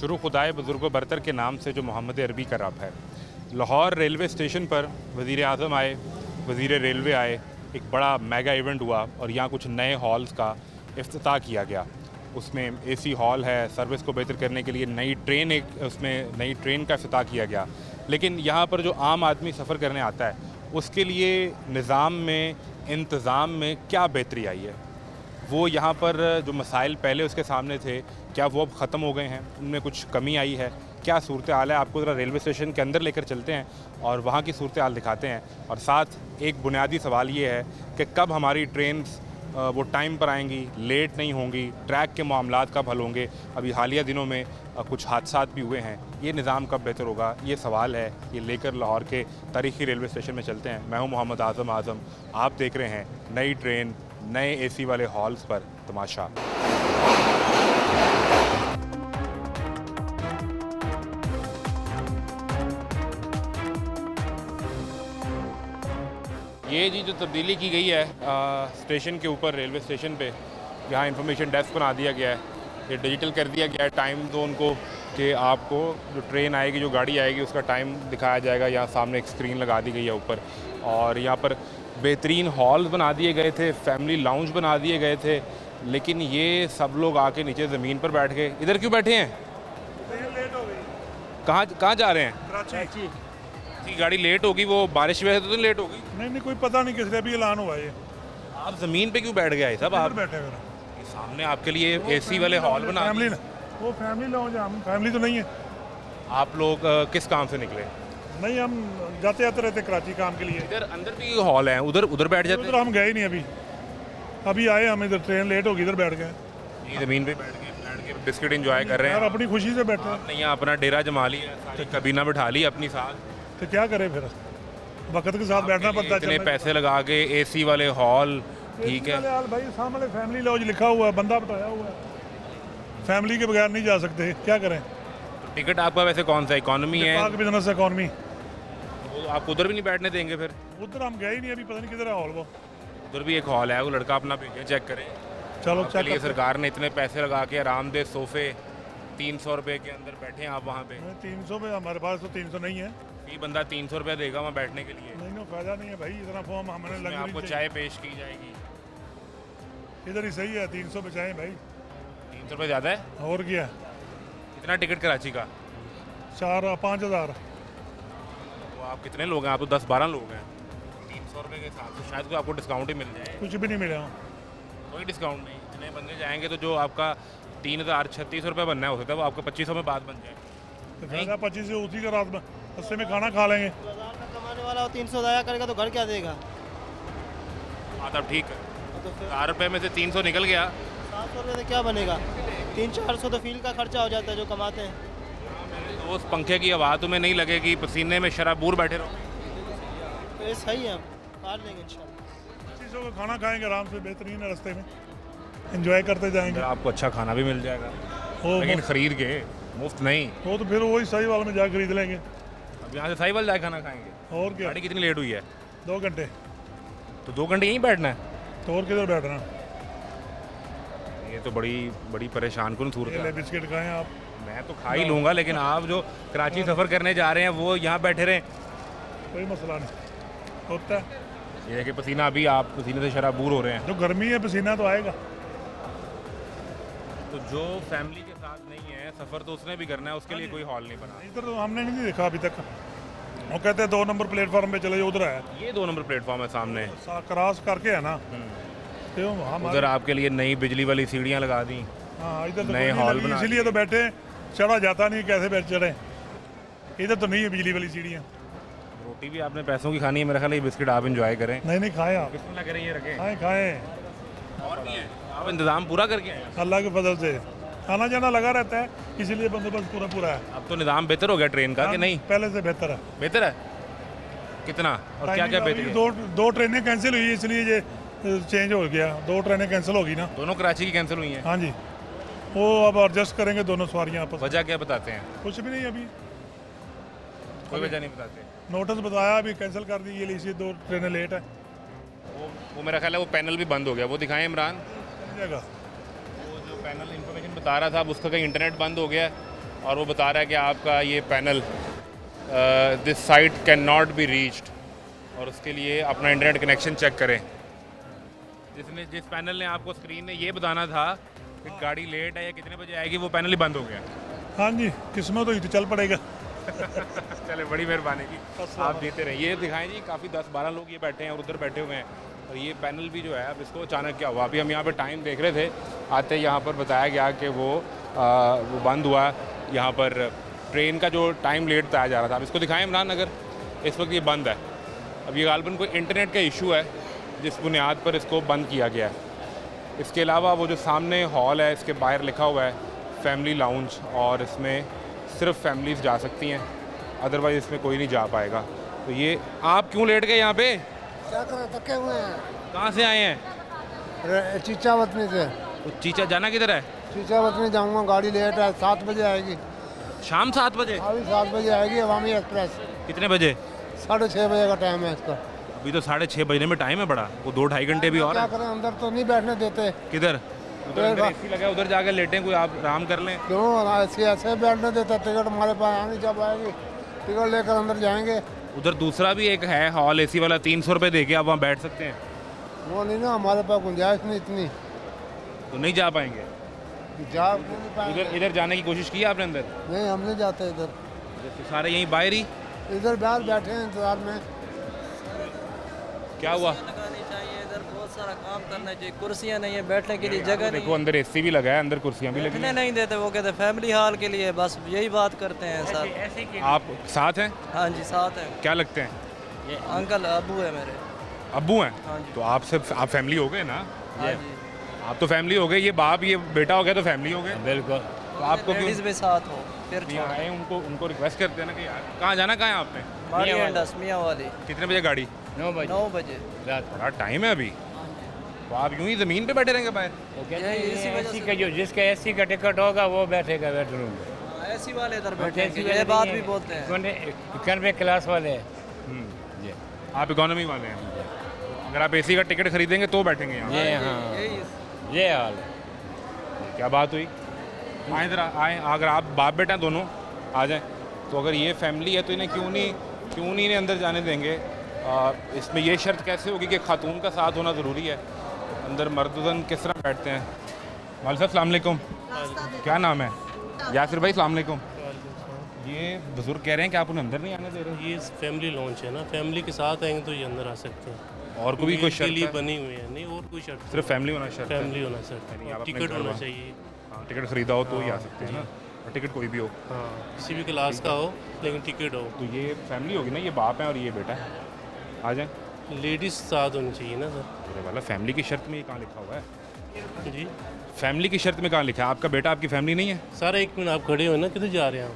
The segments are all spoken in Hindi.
शुरू खुदाए बुज़ुर्ग बरतर के नाम से जो मोहम्मद अरबी का रब है। लाहौर रेलवे स्टेशन पर वज़ीर आज़म आए, वज़ीर रेलवे आए, एक बड़ा मेगा इवेंट हुआ और यहाँ कुछ नए हॉल्स का इफ्तिताह किया गया। उसमें एसी हॉल है, सर्विस को बेहतर करने के लिए नई ट्रेन उसमें नई ट्रेन का इफ्तिताह किया गया। लेकिन यहाँ पर जो आम आदमी सफ़र करने आता है उसके लिए निज़ाम में, इंतज़ाम में क्या बेहतरी आई है? वो यहाँ पर जो मसाइल पहले उसके सामने थे क्या वो अब ख़त्म हो गए हैं? उनमें कुछ कमी आई है? क्या सूरत हाल है? आपको ज़रा रेलवे स्टेशन के अंदर लेकर चलते हैं और वहाँ की सूरत हाल दिखाते हैं। और साथ एक बुनियादी सवाल ये है कि कब हमारी ट्रेन वो टाइम पर आएंगी, लेट नहीं होंगी, ट्रैक के मामलात कब हल होंगे? अभी हालिया दिनों में कुछ हादसात भी हुए हैं, ये निज़ाम कब बेहतर होगा? ये सवाल है, ये लेकर लाहौर के तारीख़ी रेलवे स्टेशन में चलते हैं। मैं हूँ मोहम्मद आज़म। आप देख रहे हैं नई ट्रेन, नए एसी वाले हॉल्स पर तमाशा। ये जी जो तब्दीली की गई है स्टेशन के ऊपर, रेलवे स्टेशन पे, यहाँ इंफॉर्मेशन डेस्क बना दिया गया है। ये डिजिटल कर दिया गया है टाइम जोन को कि आपको जो ट्रेन आएगी, जो गाड़ी आएगी, उसका टाइम दिखाया जाएगा। यहाँ सामने एक स्क्रीन लगा दी गई है ऊपर, और यहाँ पर बेहतरीन हॉल्स बना दिए गए थे, फैमिली लाउंज बना दिए गए थे। लेकिन ये सब लोग आके नीचे ज़मीन पर बैठ गए। इधर क्यों बैठे हैं? लेट हो गई। कहाँ जा रहे हैं? कराची। की गाड़ी लेट होगी, वो बारिश की वजह से तो नहीं लेट होगी? नहीं, कोई पता नहीं किसने अभी ऐलान हुआ है। आप ज़मीन पे क्यों बैठ गए सब? आप बैठे हुए ये सामने आपके लिए एसी वाले हॉल बना फैमिली, वो फैमिली लाउंज है, हम फैमिली तो नहीं है। आप लोग किस काम से निकले? नहीं, हम जाते आते रहते कराची काम के लिए। इधर अंदर भी हॉल है, उधर बैठ जाते उधर हम गए ही नहीं। अभी आए हम इधर, ट्रेन लेट होगी, इधर बैठ गए। हैं? ज़मीन पे बैठ के बिस्किट एंजॉय कर रहे हैं। यार अपनी खुशी से बैठे हैं। आपने यहाँ अपना डेरा जमा लिया, सारी कबीना बिठा ली अपनी साथ। तो क्या करें फिर, वक्त के साथ बैठना पड़ता है। इतने पैसे लगा के एसी वाले हॉल, ठीक है भाई, सामने फैमिली लॉज लिखा हुआ है, बंदा बताया हुआ है, फैमिली के बगैर नहीं जा सकते। क्या करें? टिकट आपका वैसे कौन सा, इकॉनमी है? Business economy. आप उधर भी नहीं बैठने देंगे फिर? उधर हम गए ही नहीं, अभी पता नहीं किधर है हॉल। वो उधर भी एक हॉल है, वो लड़का अपना भेजे, चेक करें। चलो आपके लिए सरकार ने इतने पैसे लगा के आरामदेह सोफे 300 रुपये के अंदर बैठे हैं आप वहाँ पे। 300 में, हमारे पास तो 300 नहीं है। ये बंदा 300 रुपया देगा वहाँ बैठने के लिए? नहीं, फायदा नहीं है भाई, इतना फॉर्म हमने लग आपको चाय पेश की जाएगी। इधर ही सही है, 300 बचाएं भाई। 300 रुपये ज़्यादा है? और क्या? कितना टिकट कराची का? 4-5 हज़ार। वो आप कितने लोग हैं? आप तो 10-12 लोग हैं। 300 रुपये के हिसाब से शायद कोई आपको डिस्काउंट ही मिल जाए। कुछ भी नहीं मिला, कोई डिस्काउंट नहीं। इतने बंदे जाएंगे तो जो आपका 3036 रुपये बनना है, हो सकता है वो आपको 2500 में बात बन जाए। तो फायदा 25 से उसी का रात में रस्ते में खाना खा लेंगे। कमाने वाला 300 ज़ाया करेगा तो घर क्या देगा? हाँ तब ठीक है। तो फिर 4 रुपये में से 300 निकल गया। 700 रुपये से क्या बनेगा? 300-400 तो फील का खर्चा हो जाता है जो कमाते हैं। तो उस पंखे की हवा तुम्हें नहीं लगेगी, पसीने में शराबूर बैठे रहो। तो ये सही है, हम काट लेंगे इंशाल्लाह। 2500 का खाना खाएंगे आराम से, बेहतरीन है, रास्ते में एंजॉय करते जाएंगे। आपको अच्छा खाना भी मिल जाएगा, वो लेकिन खरीद के, मुफ्त नहीं। वो तो फिर वही सही वाले में जा खरीद लेंगे। अब यहाँ से साहिवाल जाए खाना खाएंगे। और क्या? गाड़ी कितनी लेट हुई है? 2 घंटे। तो 2 घंटे यहीं बैठना है? तो और किधर बैठना? ये तो बड़ी परेशान कौन सूरत ले है। बिस्किट खाएं आप। मैं तो खा ही लूँगा, लेकिन आप जो कराची सफ़र करने जा रहे हैं वो यहाँ बैठे रहें, कोई मसला नहीं होता है। ये है कि पसीना, अभी आप पसीने से शराबूर हो रहे हैं। जो गर्मी है, पसीना तो आएगा। तो जो फैमिली के साथ नहीं है सफ़र, तो उसने भी करना है, उसके लिए कोई हॉल नहीं बना। इधर तो हमने नहीं देखा अभी तक। वो कहते हैं 2 नंबर प्लेटफॉर्म पे चले जाओ, उधर है। ये 2 नंबर प्लेटफॉर्म है सामने, क्रॉस करके है ना। तो हम उधर आपके लिए नई बिजली वाली सीढ़ियाँ लगा दी। हाँ, इधर तो नए कोई नहीं हॉल लगी, बना इसीलिए तो बैठे। चढ़ा जाता नहीं, कैसे बैठ चढ़े? इधर तो नहीं है बिजली वाली सीढ़ियाँ। रोटी भी आपने पैसों की खानी है, मेरा ख्याल है। ये बिस्किट आप इंजॉय करें। नहीं खाए आप। किस तरह करें? ये रखें, खाएं। और भी है, आप इंतज़ाम पूरा करके आए। अल्लाह के फजल से आना जाना लगा रहता है, इसीलिए बंदोबस्त पूरा है। अब तो निज़ाम बेहतर हो गया ट्रेन का कि नहीं? पहले से बेहतर है। बेहतर है? कितना और क्या क्या बेहतर है? दो ट्रेनें कैंसिल हुई, इसलिए ये चेंज हो गया। 2 ट्रेनें कैंसिल होगी ना। दोनों कराची की कैंसिल हुई हैं? हाँ जी, वो अब एडजस्ट करेंगे दोनों सवारियाँ आपस। वजह क्या बताते हैं? कुछ भी नहीं, अभी कोई वजह नहीं बताते। नोटिस बताया, अभी कैंसिल कर दी, ये इसी 2 ट्रेनें लेट है। वो मेरा ख्याल है वो पैनल भी बंद हो गया, वो दिखाएं इमरान। जगह वो जो पैनल इंफॉर्मेशन बता रहा था, अब उसका कहीं इंटरनेट बंद हो गया है। और वो बता रहा है कि आपका ये panel this site can not be reached, और उसके लिए अपना इंटरनेट कनेक्शन चेक करें। जिस पैनल ने आपको स्क्रीन ने ये बताना था कि गाड़ी लेट है या कितने बजे आएगी, वो पैनल ही बंद हो गया। हाँ जी, किस्मत हुई तो चल पड़ेगा। चले, बड़ी मेहरबानी की, आप देते रहे। ये दिखाएं जी, काफ़ी 10-12 लोग ये बैठे हैं और उधर बैठे हुए हैं, और ये पैनल भी जो है अब इसको अचानक क्या हुआ। अभी हम यहाँ पे टाइम देख रहे थे, आते यहाँ पर बताया गया कि वो बंद हुआ। यहाँ पर ट्रेन का जो टाइम लेट बताया जा रहा था। अब इसको दिखाएं इमरान, अगर इस वक्त ये बंद है। अब ये गालबन कोई इंटरनेट का इशू है जिस बुनियाद पर इसको बंद किया गया है। इसके अलावा वो जो सामने हॉल है, इसके बाहर लिखा हुआ है फैमिली लाउंज, और इसमें सिर्फ फैमिलीज़ जा सकती हैं, अदरवाइज़ इसमें कोई नहीं जा पाएगा। तो ये आप क्यों लेट गए यहाँ पे? क्या करें, थके हुए हैं। कहाँ से आए हैं? चीचावतनी से। तो चीचा जाना किधर है? चीचावतनी जाऊंगा, गाड़ी लेट है, 7 बजे आएगी। शाम 7 बजे? अभी 7 बजे आएगी अवामी एक्सप्रेस। कितने बजे? 6:30 बजे का टाइम है इसका। अभी तो 6:30 बजने में टाइम है बड़ा, वो 2-2.5 घंटे भी और क्या है। करें, अंदर तो नहीं बैठने देते। किधर? उधर अंदर एसी लगा है, उधर जाकर लेटें, कोई आप आराम कर लें। क्यों ऐसे बैठने देते? टिकट हमारे पास आनी, जब आएगी टिकट लेकर अंदर जाएंगे। उधर दूसरा भी एक है हॉल एसी वाला, 300 रुपये दे के आप वहाँ बैठ सकते हैं। वो नहीं ना, हमारे पास गुंजाइश नहीं इतनी, तो नहीं जा पाएंगे। जा नहीं पाएंगे। इधर जाने की कोशिश की है आपने अंदर? नहीं, हम नहीं जाते इधर। तो सारे यहीं बाहर ही? इधर बाहर बैठे हैं इंतजार में। क्या हुआ? लगानी चाहिए, इधर बहुत सारा काम करना चाहिए। कुर्सियाँ नहीं है, बैठने के लिए जगह नहीं देखो अंदर एसी भी लगा है, अंदर कुर्सियाँ भी लगी बैठने हैं। नहीं देते। वो कहते फैमिली हॉल के लिए, बस यही बात करते हैं सर। आप साथ हैं? हाँ जी, साथ हैं। क्या लगते हैं? ये अंकल अबू है मेरे। अब्बू हैं? हाँ जी। तो आप फैमिली हो गए ना? हाँ जी, आप तो फैमिली हो गए, ये बाप ये बेटा हो गया तो फैमिली हो गए। बिल्कुल। तो आपको क्यों लेडीज भी साथ हो फिर नहीं आए? उनको रिक्वेस्ट करते हैं ना कि यार कहाँ जाना, कहाँ है आपने? मारी एंडस मियाँ वाली। कितने बजे गाड़ी? 9 बजे 9 बजे। रात बड़ा टाइम है अभी, तो आप यूं ही ज़मीन पे बैठे रहेंगे बाहर? यही इसी वजह एसी से का जो जिसका एसी का टिकट होगा वो बैठेगा बेडरूम में। ऐसी वाले इधर बैठे हैं, ये बात भी बोलते हैं। इकोनॉमी क्लास वाले हैं। जी। आप इकोनॉमी वाले हैं? अगर आप एसी का टिकट खरीदेंगे तो बैठेंगे यहाँ? ये हाँ, यही ये हाल है। क्या बात हुई? आए इधर आए, अगर आप बाप बेटा दोनों आ जाएं, तो अगर ये फैमिली है तो इन्हें क्यों नहीं इन्हें अंदर जाने देंगे? इसमें ये शर्त कैसे होगी कि खातून का साथ होना ज़रूरी है? अंदर मर्दन किस तरह बैठते हैं? मौलवी साहब अस्सलाम वालेकुम, क्या नाम है? यासिर भाई अस्सलाम वालेकुम। ये बुजुर्ग कह रहे हैं कि आप उन्हें अंदर नहीं आने दे रहे? ये फैमिली लॉन्च है ना, फैमिली के साथ आएंगे तो ये अंदर आ सकते हैं। और कोई भी कोई के शर्त लिए है? बनी हुई है नहीं, और कोई शर्त सिर्फ फैमिली होना शर्त है? फैमिली होना सर, नहीं, आप अपने टिकट घर होना वाले- चाहिए। हाँ, टिकट खरीदा हो तो ही आ सकते हैं ना, और टिकट कोई भी हो। हाँ, किसी भी क्लास का हो लेकिन टिकट हो। तो ये फैमिली होगी ना, ये बाप है और ये बेटा है, आ जाएं। लेडीज साथ होनी चाहिए ना सर। मेरे वाला फैमिली की शर्त में ये कहाँ लिखा हुआ है? जी फैमिली की शर्त में कहाँ लिखा है? आपका बेटा आपकी फैमिली नहीं है? सर, 1 मिनट आप खड़े हो ना, किधर जा रहे हैं आप?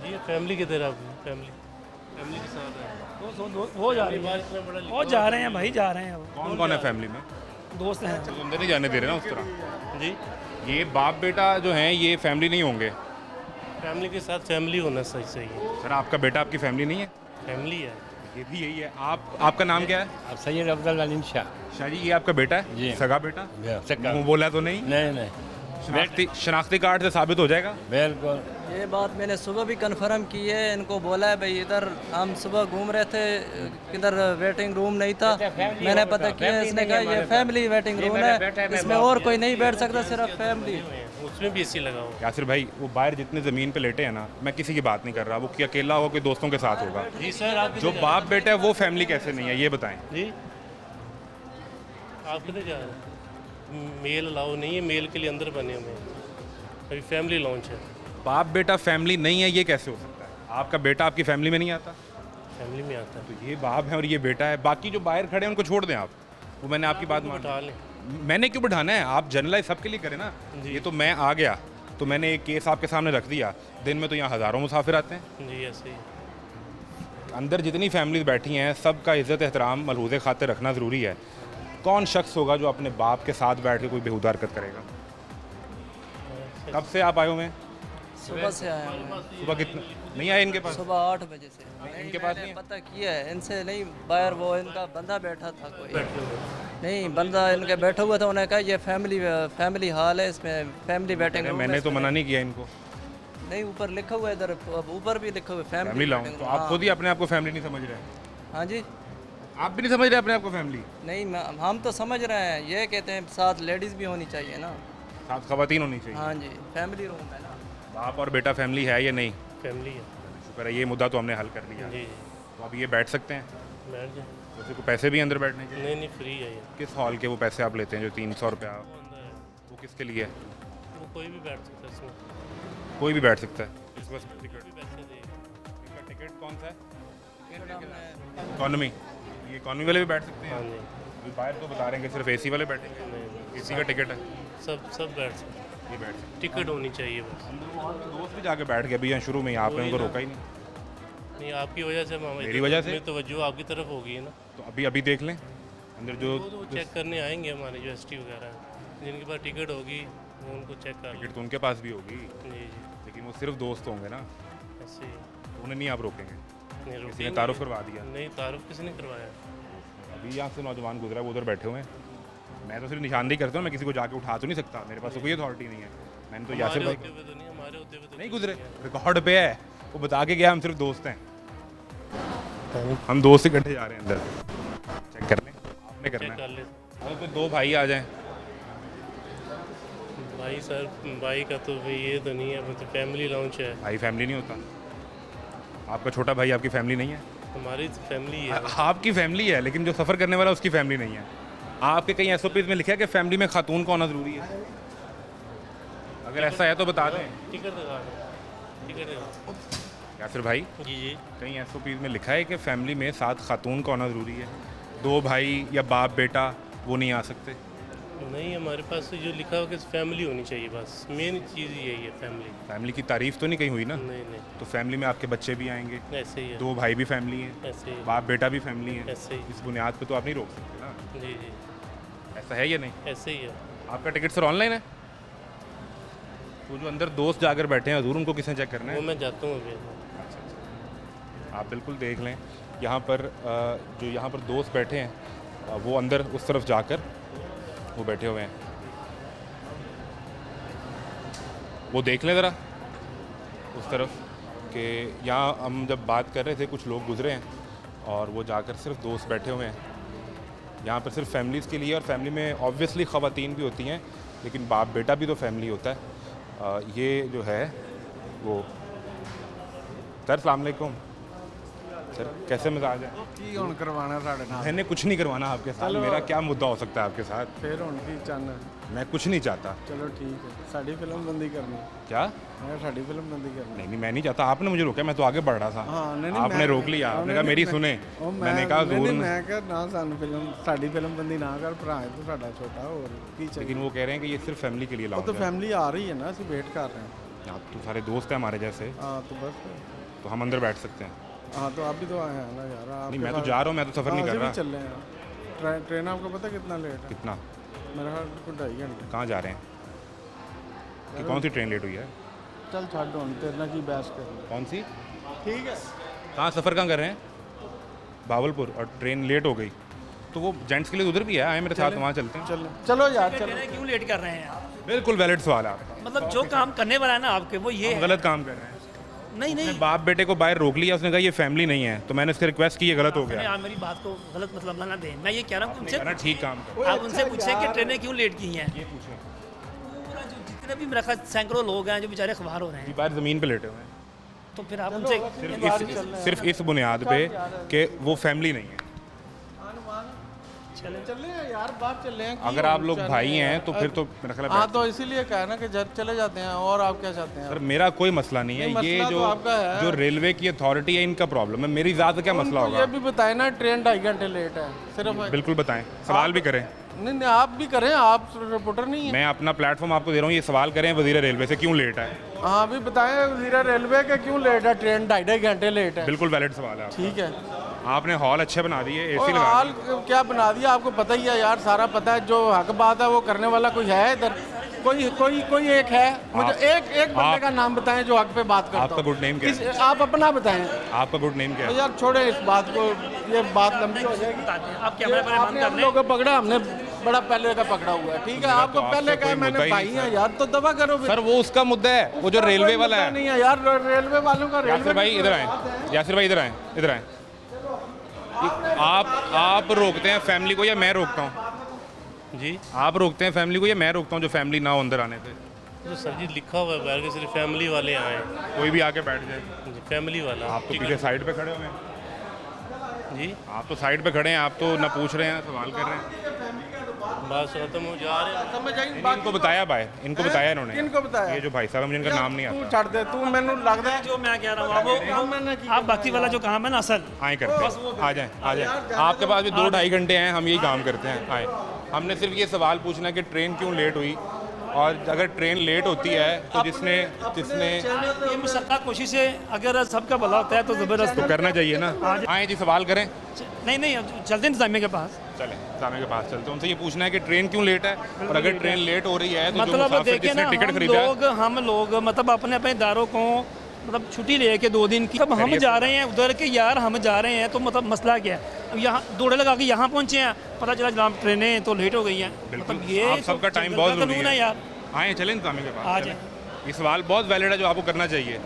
जी फैमिली किधर है आपकी? फैमिली के साथ है। वो जा रहे हैं, वो जा रहे हैं भाई, जा रहे हैं। कौन कौन है फैमिली में? दोस्त हैं। तो अंदर नहीं जाने दे रहे ना उस तरह? जी ये बाप बेटा जो हैं ये फैमिली नहीं होंगे? फैमिली के साथ फैमिली होना सही है। सर आपका बेटा आपकी फैमिली नहीं है? फैमिली है। ये भी यही है। आपका नाम क्या है? अब सैयद अफजल अलीम शाह। शाह जी, ये आपका बेटा है? जी। सगा बेटा? सगा। मुंह बोला तो नहीं? नहीं शनाख्ती कार्ड से साबित हो जाएगा? बिल्कुल। ये बात मैंने सुबह भी कंफर्म की है, इनको बोला है भाई। इधर हम सुबह घूम रहे थे, किधर वेटिंग रूम नहीं था, मैंने पता किया, इसने कहा ये फैमिली वेटिंग रूम है, इसमें और कोई नहीं बैठ सकता, सिर्फ फैमिली। उसमें भी एसी लगा हुआ। यासिर भाई, वो बाहर जितने ज़मीन पे लेटे हैं ना, मैं किसी की बात नहीं कर रहा, वो कि अकेला हो कि दोस्तों के साथ होगा। जी सर, आप जो बाप बेटा है वो फैमिली कैसे नहीं है, ये बताएं। जी आप किधर जा रहे हैं? मेल अलाउ नहीं है, मेल के लिए अंदर बने हुए हैं। अभी फैमिली लॉन्च है। बाप बेटा फैमिली नहीं है, ये कैसे हो सकता है? आपका बेटा आपकी फैमिली में नहीं आता? फैमिली में आता है तो ये बाप है और ये बेटा है, बाकी जो बाहर खड़े हैं उनको छोड़ दें आप। वो मैंने आपकी बात मान उठा लें। मैंने क्यों बिठाना है? आप जनरलाइज सबके लिए करें ना। ये तो मैं आ गया तो मैंने एक केस आपके सामने रख दिया, दिन में तो यहाँ हज़ारों मुसाफिर आते हैं। जी ऐसे ही। अंदर जितनी फैमिलीज बैठी हैं सबका इज़्ज़त एहतराम मलहूज़े खातिर रखना ज़रूरी है। कौन शख्स होगा जो अपने बाप के साथ बैठ के कोई बेहुदा हरकत करेगा? कब से आप आए हुए हैं? सुबह से आए हैं। सुबह कितना नहीं आए इनके पास? सुबह 8 बजे से इनके पास मैंने नहीं है? पता किया है इनसे, नहीं बाहर वो इनका बंदा बैठा था कोई। बैठे हुए नहीं, बंदा इनके बैठा हुआ था, उन्होंने कहा ये फैमिली हॉल है, इसमें फैमिली वेटिंग रूम मैंने तो मना नहीं किया इनको, नहीं, ऊपर लिखा हुआ है, इधर ऊपर भी लिखा हुआ है फैमिली फैमिली लाऊं वेटिंग तो रूम। आप खुद ही अपने आप को फैमिली नहीं समझ रहे? हाँ जी, आप भी नहीं समझ रहे अपने आप को फैमिली? नहीं हम तो समझ रहे हैं, ये कहते हैं साथ लेडीज़ भी होनी चाहिए ना। साथ खवातीन होनी चाहिए। हाँ जी, फैमिली रूम है ना। बाप और बेटा फैमिली है या नहीं? फैमिली है शुक्र है, ये मुद्दा तो हमने हल कर लिया। जी। तो अब ये बैठ सकते हैं? बैठ जाए। वैसे को पैसे भी अंदर बैठने के? नहीं, फ्री है ये। किस हॉल के वो पैसे आप लेते हैं जो 300 रुपया, वो अंदर है, वो किसके लिए है? वो कोई भी बैठ सकता है इसमें, कोई भी बैठ सकता है? इस बस टिकट, कोई पैसे दे। इसका टिकट कौन सा है? इकॉनमी। ये इकॉनमी वाले भी बैठ सकते हाँ हैं? जी, अभी बाहर तो बता रहे हैं कि सिर्फ एसी वाले बैठेंगे। नहीं, एसी का टिकट है, सब बैठ सकते हैं। ये बैठ सकते टिकट होनी चाहिए बस। हैं। दोस्त भी जाके बैठ गए भैया शुरू में ही, आपने उनको रोका ही नहीं। नहीं, आपकी वजह से मेरी वजह से? मेरी तवज्जो आपकी तरफ होगी ना, तो अभी देख लें अंदर जो वो चेक करने आएंगे हमारे जो एसटी वगैरह हैं, जिनके पास टिकट होगी वो उनको चेक कर टिकट तो उनके पास भी होगी, जी जी, लेकिन वो सिर्फ दोस्त होंगे ना, ऐसे ही। तो उन्हें नहीं आप रोकेंगे? नहीं, किसी ने रोकेंगे। तारुफ करवा दिया? नहीं, तारुफ किसी ने करवाया? अभी यहाँ से नौजवान गुजरा, वो उधर बैठे हुए हैं। मैं तो सिर्फ निशानदेही करता हूँ, मैं किसी को जाके उठा तो नहीं सकता, मेरे पास तो कोई अथॉरिटी नहीं है। मैंने तो यासिर भाई होते हुए तो नहीं, हमारे होते हुए तो नहीं गुजरे, रिकॉर्ड पे है, वो बता के गया हम सिर्फ दोस्त हैं, हम दोस्त इकट्ठे जा रहे हैं अंदर। चेक कर लें, आपने करना चेक है। कर ले। अगर कोई दो भाई आ जाएं, भाई सर, भाई का तो भाई ये तो नहीं है, मतलब फैमिली लाउंज है, भाई फैमिली नहीं होता। आपका छोटा भाई आपकी फैमिली नहीं है? हमारी तो फैमिली है। आपकी फैमिली है, लेकिन जो सफ़र करने वाला उसकी फैमिली नहीं है। आपके कहीं एसओपीज़ में लिखा है कि फैमिली में खातून का होना ज़रूरी है? अगर ऐसा है तो बता दें। टिकट दिखा दो, टिकट दिखा। यासिर भाई, जी जी, कहीं एसओपीज़ में लिखा है कि फैमिली में 7 खातून का होना ज़रूरी है? 2 भाई या बाप बेटा वो नहीं आ सकते? नहीं, हमारे पास तो जो लिखा हो कि फैमिली होनी चाहिए, बस मेन चीज़ यही है, फैमिली। फैमिली की तारीफ़ तो नहीं कहीं हुई ना? नहीं नहीं, तो फैमिली में आपके बच्चे भी आएंगे, ऐसे ही है, 2 भाई भी फैमिली हैं, ऐसे ही, बाप बेटा भी फैमिली है। ऐसे ही। इस बुनियाद पे तो आप नहीं रोक सकते ना? जी जी, ऐसा है या नहीं? ऐसे ही है। आपका टिकट सर ऑनलाइन है? तो जो अंदर दोस्त जाकर बैठे हैं हजूर, उनको किसने चेक करना वो है? मैं जाता हूँ अभी। आप बिल्कुल देख लें, यहाँ पर जो यहाँ पर दोस्त बैठे हैं वो अंदर उस तरफ जाकर वो बैठे हुए हैं, वो देख लें ज़रा उस तरफ कि यहाँ हम जब बात कर रहे थे कुछ लोग गुजरे हैं और वो जाकर सिर्फ दोस्त बैठे हुए हैं। यहाँ पर सिर्फ फैमिलीज़ के लिए, और फैमिली में ऑब्वियसली ख़वातीन भी होती हैं, लेकिन बाप बेटा भी तो फैमिली होता है। ये जो है वो सर, अस्सलाम वालेकुम सर, कैसे मिजाज है? की हुण करवाना साडे नाल मैंने कुछ नहीं करवाना आपके साथ, मेरा क्या मुद्दा हो सकता है आपके साथ? फिर हुण की चाहना? मैं कुछ नहीं चाहता। चलो ठीक है, साडी फिल्म बंदी करनी, क्या? मैं साडी फिल्म बंदी करनी। नहीं, मैं नहीं चाहता, आपने मुझे रोका, मैं तो आगे बढ़ रहा था। हाँ, नहीं, आपने मैं- रोक लिया, आपने कहा नहीं, मेरी मैं- सुने, ਉਹ मैंने कहा नहीं, दूर नहीं, मैं कहा ना सानू फिल्म साडी फिल्म बंदी ना कर, भरा है तो साडा छोटा, और की चाहिए। लेकिन वो कह रहे हैं कि ये सिर्फ फैमिली के लिए वो लाओ। तो फैमिली आ रही है ना, ਅਸੀਂ वेट कर रहे हैं। आप तो सारे दोस्त हैं हमारे जैसे, हाँ तो बस, तो हम अंदर बैठ सकते हैं? हाँ तो आप भी तो आए हैं ना यार। नहीं, मैं तो जा रहा हूँ, मैं तो सफ़र नहीं कर रहा। चल रहे हैं, ट्रेन आपको पता कितना लेट है? कितना? मेरा ख्याल कुछ 2.5 घंटे। कहाँ जा रहे हैं? कि कौन सी ट्रेन लेट हुई है? चल छाड़ दो, तेरे ना की बहस कर। कौन सी? ठीक है, कहाँ सफ़र कहाँ कर रहे हैं? भावलपुर, और ट्रेन लेट हो गई तो वो जेंट्स के लिए उधर भी है, आए मेरे साथ, वहाँ चलते हैं। चलो यार, चलो। क्यों लेट कर रहे हैं आप? बिल्कुल वैलिड सवाल है आपका। मतलब जो काम करने वाला है ना आपके, वो ये हम है। गलत काम कर रहे हैं। नहीं नहीं, बाप बेटे को बाहर रोक लिया, उसने कहा ये फैमिली नहीं है, तो मैंने उससे रिक्वेस्ट की, ये गलत हो नहीं, गया। आप मेरी बात को गलत मतलब ना दें। मैं ये कह रहा हूँ आपने कहा ना ठीक काम कर। आप उनसे पूछें कि ट्रेनें क्यों लेट की हैं। ये पूछें पूरा जो जितने भी मेरा ख्याल सैकड़ों लोग हैं जो बेचारे अखबार हो रहे कि हैं, बाहर ज़मीन पे लेटे हुए हैं, तो फिर आप उनसे सिर्फ इस बुनियाद पे कि वो फैमिली नहीं है। चले हैं यार, बाहर चले हैं। अगर आप लोग भाई हैं तो फिर तो मेरा ख्याल है हाँ तो इसीलिए कहा ना कि जब चले जाते हैं, और आप क्या चाहते हैं? सर मेरा कोई मसला नहीं है, नहीं, ये मसला जो तो आपका है। जो रेलवे की अथॉरिटी है इनका प्रॉब्लम है, मेरी ज़ात का क्या मसला उनको ये होगा? भी बताए ना, ट्रेन 2.5 घंटे लेट है सिर्फ। बिल्कुल बताएं, सवाल भी करें। नहीं नहीं, आप भी करें, आप रिपोर्टर नहीं है। मैं अपना प्लेटफॉर्म आपको दे रहा हूँ, ये सवाल करें वज़ीर रेलवे से क्यों लेट है। हाँ भी बताएं वज़ीर रेलवे के क्यों लेट है, ट्रेन 2.5 घंटे लेट है। बिल्कुल वैलिड सवाल है आपका। ठीक है, आपने हॉल अच्छे बना दिए, एसी और लगा हाल क्या बना दिया आपको पता ही है यार, सारा पता है। जो हक बात है वो करने वाला कोई है इधर? कोई एक है, मुझे एक बंदे का नाम बताएं जो हक पे बात करता आपका गुड नेम क्या है? आप अपना बताएं। आपका गुड नेम क्या है? यार छोड़े इस बात को, ये बात लंबी हो जाएगी। आप कैमरा पर बंद आपने कर हम लें। लोगों को पकड़ा, हमने बड़ा पहले का पकड़ा हुआ है, ठीक है। आपको तो पहले आपका कहा कोई मैंने मुद्दा ही भाई नहीं हैं यार, तो दबा करो फिर। सर वो उसका मुद्दा है, वो जो रेलवे वाला है। नहीं है यार, रेलवे वालों का यासिर भाई इधर आए, यासिर भाई इधर आए, इधर आए। आप रोकते हैं फैमिली को या मैं रोकता हूँ? जी आप रोकते हैं फैमिली को या मैं रोकता हूँ जो फैमिली ना हो अंदर आने से? तो सर जी लिखा हुआ है बाहर के सिर्फ फैमिली वाले आए। कोई भी आके बैठ जाए। जी फैमिली वाला। आप तो पीछे साइड पे खड़े हो गए। जी आप तो साइड पे खड़े हैं, आप तो ना पूछ रहे हैं सवाल कर रहे हैं। बस खत्म हो जा रहे हैं। समझ आई नहीं, इनको बताया भाई, इनको बताया इन्होंने। किनको बताया? ये जो भाई साहब जिनका नाम नहीं तू आता। छड़ दे, तू मैंने लगता है जो मैं कह रहा हूँ आप बाकी वाला जो काम है ना असल आए करते हैं, आ जाएं, आ जाएं। आपके पास भी 2-2.5 घंटे हैं, हम यही काम करते हैं। आए, हमने सिर्फ ये सवाल पूछना कि ट्रेन क्यों लेट हुई, और अगर ट्रेन लेट होती है तो जिसने ये मुशक्क़त कोशिश है, अगर सबका भला होता है तो ज़बरदस्त तो करना चाहिए ना। आए जी सवाल करें। नहीं चलते इंतजामिया के पास। चलें इंतजामिया के पास चलते हैं, उनसे ये पूछना है कि ट्रेन क्यों लेट है, और अगर ट्रेन लेट हो रही है तो जो मतलब मुसाफिर देखिए जिसने ना, टिकट खरीदा है। हम लोग मतलब अपने अपने इदारों को मतलब छुट्टी लेके 2 दिन की, अब हम जा रहे हैं उधर के यार, हम जा रहे हैं तो मतलब मसला क्या है, अब यहाँ दौड़े लगा के यहाँ पहुँचे हैं, पता चला जनाब ट्रेनें तो लेट हो गई हैं। मतलब ये आप सबका टाइम बहुत कानून ज़रूरी है यार। आए चलें इंतजामिया के आ पास जाएं। चलें। ये सवाल बहुत वैलिड है जो आपको करना चाहिए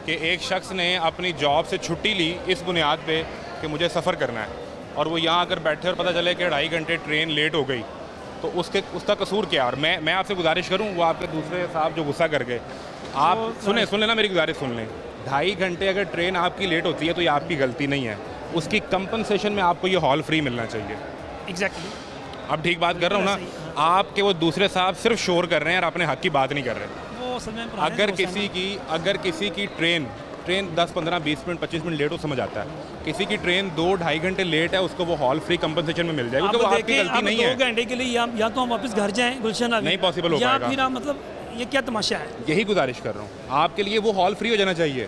कि एक शख्स ने अपनी जॉब से छुट्टी ली इस बुनियाद पे कि मुझे सफ़र करना है, और वो यहाँ आकर बैठे और पता चले कि 2.5 घंटे ट्रेन लेट हो गई, तो उसका कसूर क्या? और मैं आपसे गुजारिश करूँ, वो आपके दूसरे साहब जो गुस्सा कर गए, आप सुने लेना, मेरी गुजारिश सुन लें। 2.5 घंटे अगर ट्रेन आपकी लेट होती है तो ये आपकी गलती नहीं है, उसकी कंपनसेशन में आपको ये हॉल फ्री मिलना चाहिए। एग्जैक्टली, अब ठीक बात कर रहा हूँ ना। आपके वो दूसरे साहब सिर्फ शोर कर रहे हैं और अपने हक की बात नहीं कर रहे। वो असल में पुराने अगर दोस्त हैं किसी की ट्रेन 10, 15, 20 मिनट 25 मिनट लेट हो समझ आता है, किसी की ट्रेन 2-2.5 घंटे लेट है, उसको वो हॉल फ्री कंपनसेशन में मिल जाएगा, ना। क्योंकि वो अब आपकी देखें, गलती अब नहीं 2 है। घंटे के लिए या तो हम वापस घर जाएं गुलशन अभी, नहीं possible हो या पाएगा। फिर हम मतलब ये क्या तमाशा है। यही गुजारिश कर रहा हूँ आपके लिए, वो हॉल फ्री हो जाना चाहिए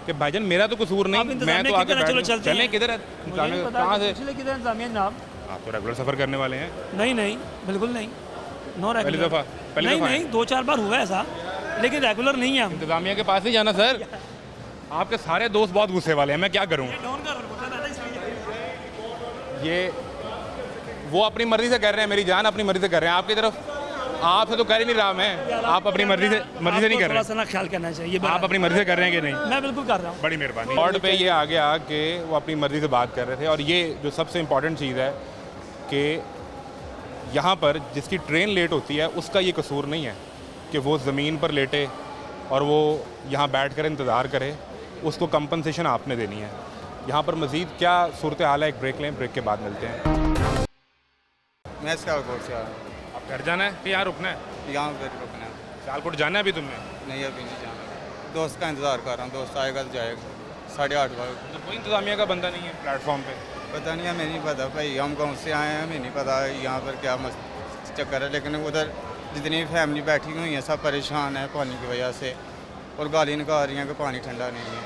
कि भाईजान मेरा तो कसूर आप नहीं, मैं इंतजामिया तो की आगे तरह चलो बैठ चलते हैं। चलें। किधर है मुझे नहीं पता कहाँ से? पिछले किधर इंतजामिया जनाब? आप तो रेगुलर सफ़र करने वाले हैं। नहीं बिल्कुल नहीं, नो पहली रेगुलर। दफ़ा नहीं 2-4 बार हुआ ऐसा, लेकिन रेगुलर नहीं है हम। इंतजामिया के पास नहीं जाना सर। आपके सारे दोस्त बहुत गुस्से वाले हैं, मैं क्या करूँ? ये वो अपनी मर्जी से कर रहे हैं, मेरी जान अपनी मर्जी से कर रहे हैं। आपकी तरफ आपसे तो कर ही नहीं रहा मैं, आप अपनी मर्जी से नहीं कर रहे थोड़ा सा ना ख्याल करना चाहिए। आप अपनी मर्जी से कर रहे हैं कि नहीं? मैं बिल्कुल कर रहा हूँ। बड़ी मेहरबानी। बोर्ड पे ये आ गया कि वो अपनी मर्जी से बात कर रहे थे, और ये जो सबसे इम्पॉर्टेंट चीज़ है कि यहाँ पर जिसकी ट्रेन लेट होती है उसका ये कसूर नहीं है कि वो ज़मीन पर लेटे और वो यहाँ बैठ कर इंतज़ार करे, उसको कंपनसेशन आपने देनी है। यहाँ पर मज़ीद क्या सूरत हाल है, एक ब्रेक लें, ब्रेक के बाद मिलते हैं। मैं सियालकोट से आ रहा हूँ। आप घर जाना है कि यहाँ रुकना है? यहाँ पर रुकना है। सियालकोट जाना है अभी तुमने? नहीं अभी नहीं जाना, दोस्त का इंतज़ार कर रहा हूँ, दोस्त आएगा तो जाएगा 8:30 बजे। तो कोई इंतज़ामिया का बंदा नहीं है प्लेटफॉर्म पे? पता नहीं, हमें नहीं पता भाई, हम गाँव से आए हैं, हमें नहीं पता यहाँ पर क्या चक्कर है। लेकिन उधर जितनी फैमिली बैठी हुई है सब परेशान है पानी की वजह से, और गाली निकाल रही हैं कि पानी ठंडा नहीं है।